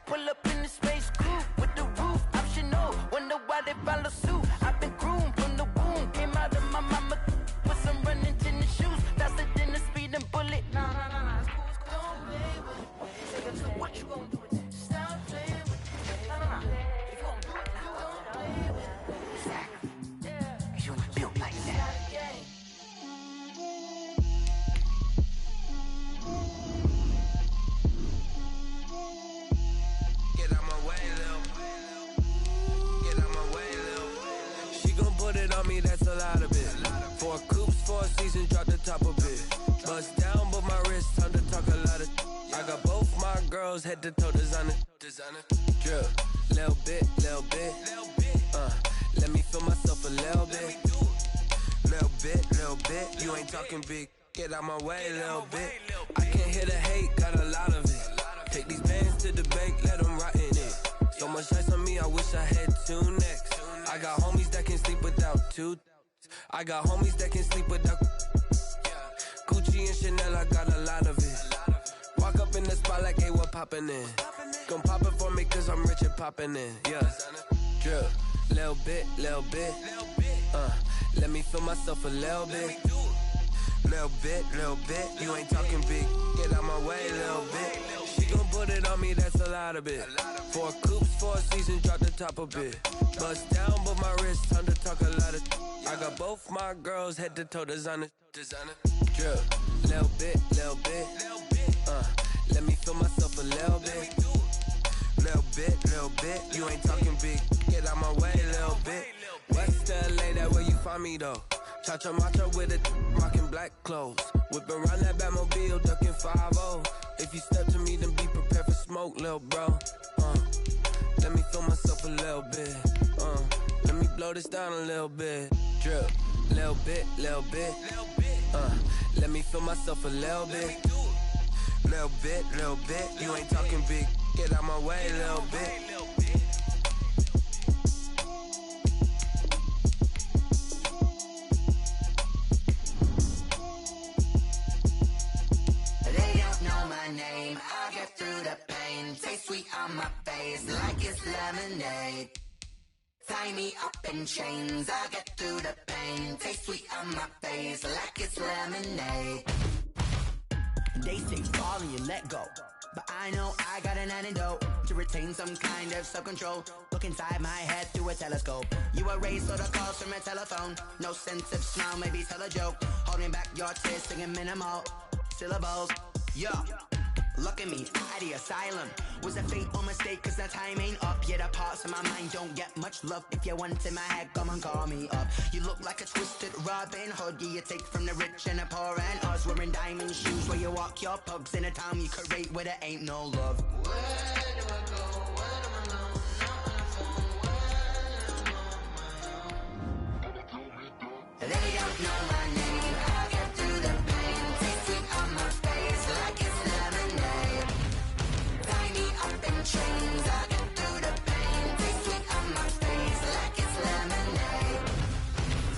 Pull up in the space coupe with the roof optional. Wonder why they follow suit. I've been groomed from the womb. Came out of my mama with some running tennis shoes. Faster than the speeding bullet. Nah. Don't play with me. So what you gonna do with that? Stop playing with me. If you gonna do it, don't play with it. Exactly. Cause you ain't built like that. Get out my way, Lil. Get out my way, Lil. She gon' put it on me, that's a lot of it. 4 coupes, 4 seasons, drop the top a bit. Bust down, but my wrist, time to talk a lot of. I got both my girls, head to toe designer. Drip, little bit. Let me feel myself a little bit. Little bit. You ain't talking big. Get out my way, little bit. I can't hear the hate, got a lot of it. Take these bands to the bank, let them rot in it. So much ice on me, I wish I had 2 necks. I got homies that can sleep without 2. I got homies that can sleep without. Gucci and Chanel, I got a lot of it. Walk up in the spot like, hey, what poppin' in? Gon' pop it for me cause I'm rich and poppin' in, yeah. Drip, little bit. Let me feel myself a little bit. Little bit. You ain't talking big. Get out my way, little bit. She gon' put it on me, that's a lot of it. 4 coupes, 4 seasons, drop the top a bit. Bust down, but my wrist, time to talk a lot of. I got both my girls, head to toe designer. Drip, little bit. Let me feel myself a little bit. Little bit. You ain't talking big. Get out my way, little bit. West LA, that where you find me though. Cha-cha macha with a rockin' black clothes. Whip around that Batmobile, ducking 5-0. If you step to me, then be prepared for smoke, lil' bro. Let me feel myself a little bit. Let me blow this down a little bit. Drip, little bit. Let me feel myself a little bit. Little bit. You ain't talking big. Get out my way, little bit. They don't know my name. I get through the pain. Taste sweet on my face like it's lemonade. Tie me up in chains. I get through the pain. Taste sweet on my face like it's lemonade. They say fall and you let go, but I know I got an antidote to retain some kind of self-control. Look inside my head through a telescope. You erase all the calls from a telephone. No sense of smile, maybe tell a joke. Holding back your tears, singing minimal syllables. Yeah, Look at me, at the asylum. Was a fate or mistake, cause the time ain't up. Yet the parts of my mind don't get much love. If you want in my head, come and call me up. You look like a twisted Robin Hood. Yeah, you take from the rich and the poor and us. Wearing diamond shoes where you walk your pugs. In a town you create where there ain't no love. Where do I go? Where am I alone? Not on the phone. Where am I on my own? They don't know my name. I'll get through the pain. Taste it on my face like it's lemonade. Tie me up in chains. I'll get through the pain. Taste it on my face like it's lemonade.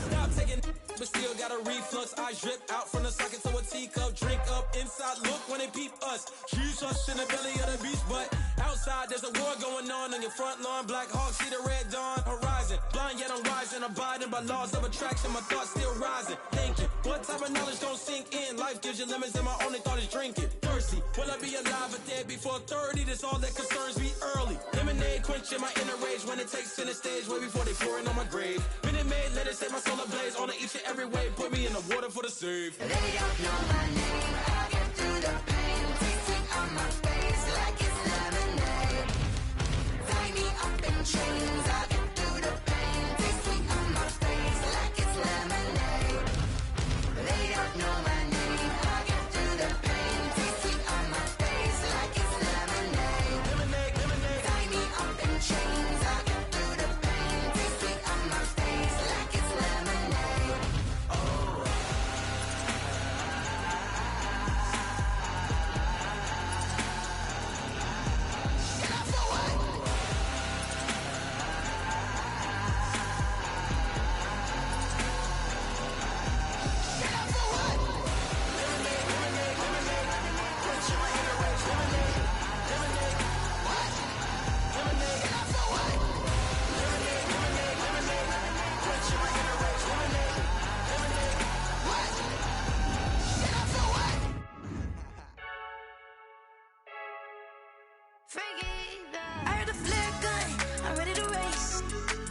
Stop taking, but still got a reflux. I drip out from the socket to a teacup. Drink up inside. Look when they peep us. Huge us in the belly of the beach, but outside there's a war going on your front lawn. Black Hawk see the red dawn horizon. Blind yet I'm rising, abiding by laws of attraction. My thoughts still rising. Thinking, what type of knowledge don't sink in? Life gives you lemons, and my only thought is drinking. Thirsty, will I be alive or dead before 30? That's all that concerns me early. Lemonade quenching my inner rage when it takes center stage, way before they pour it on my grave. Minute Maid, let it set my soul ablaze. On each and every way, put me in the water for the save. They don't know my name. I'll get through the pain. Taste it on my face like it's lemonade. Tie me up in chains. I'll get through the pain. Taste it on my face like it's lemonade. They don't know my name. I'll get through the pain. Taste it on my face like it's lemonade. Lemonade, lemonade. Tie me up in chains. I'll get through the pain. Taste it on my face like it's lemonade. I heard a flare gun, I'm ready to race.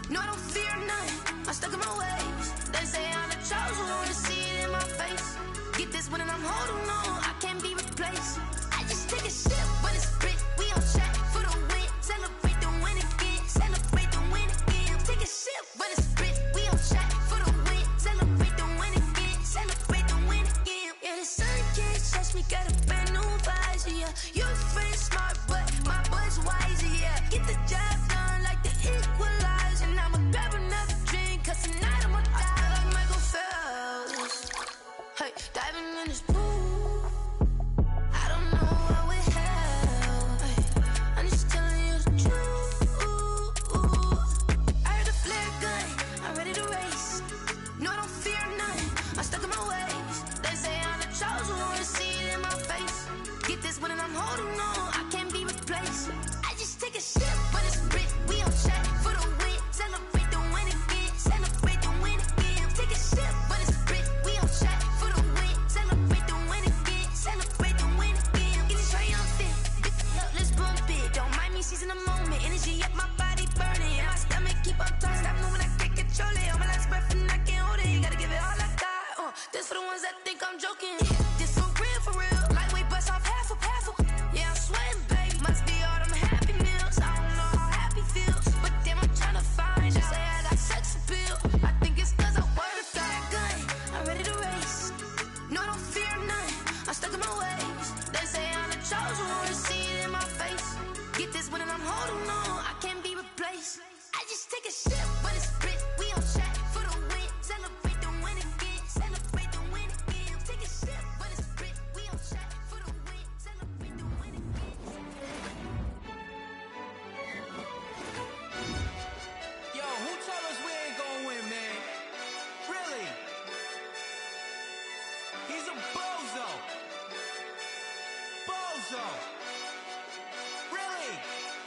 No, I don't fear none, I'm stuck in my ways. They say I'm the chosen one, to see it in my face. Get this one and I'm holding on, I can't be replaced. I just take a sip when it's spit, we on track for the win. Celebrate the win again, celebrate the win again. Take a sip when it's spit, we on track for the win. Celebrate the win again, celebrate the win again. Yeah, the sun can't touch me, got a brand new visor, yeah. Your friend smart, but my boy's wiser, yeah. Get the job done like the equalizer. Now I'ma grab another drink, cause tonight I'ma die like Michael Phelps. Hey, diving in this pool, I don't know what we have. Hey, I'm just telling you the truth. I heard a flare gun, I'm ready to race. No, I don't fear none, I'm stuck in my ways. They say I'm the chosen one, to see it in my face. Get this one and I'm holding on, I can't be replaced. I just take a sip when it's spit, we on track for the win. Celebrate the win again, celebrate the win again. Take a sip when it's spit, we on track for the win. Celebrate the win again, celebrate the win again. Get it triumphant, let's bump it. Don't mind me seizing the moment, energy up my body burning. And my stomach keep on tossing, stop moving, I can't control it. On my last breath and I can't hold it, you gotta give it all I got. This for the ones that think I'm joking. This for real, lightweight bust off half a. Yeah, I'm sweating, babe, must be all them happy meals. I don't know how happy feels, but damn, I'm tryna find out. Say I got sex appeal, I think it's cause I word a fire gun, I'm ready to race. No, I don't fear none, I'm stuck in my ways. They say I'm the chosen one, to see it in my face. Get this one and I'm holding on, I can't be replaced. I just take a sip when it's spit, we on track for the win. Celebrate the win again, celebrate the win again. Take a sip when it's spit, we on track for the win. Celebrate the win again. Yo, who told us we ain't gonna win, man? Really? He's a bozo. Bozo.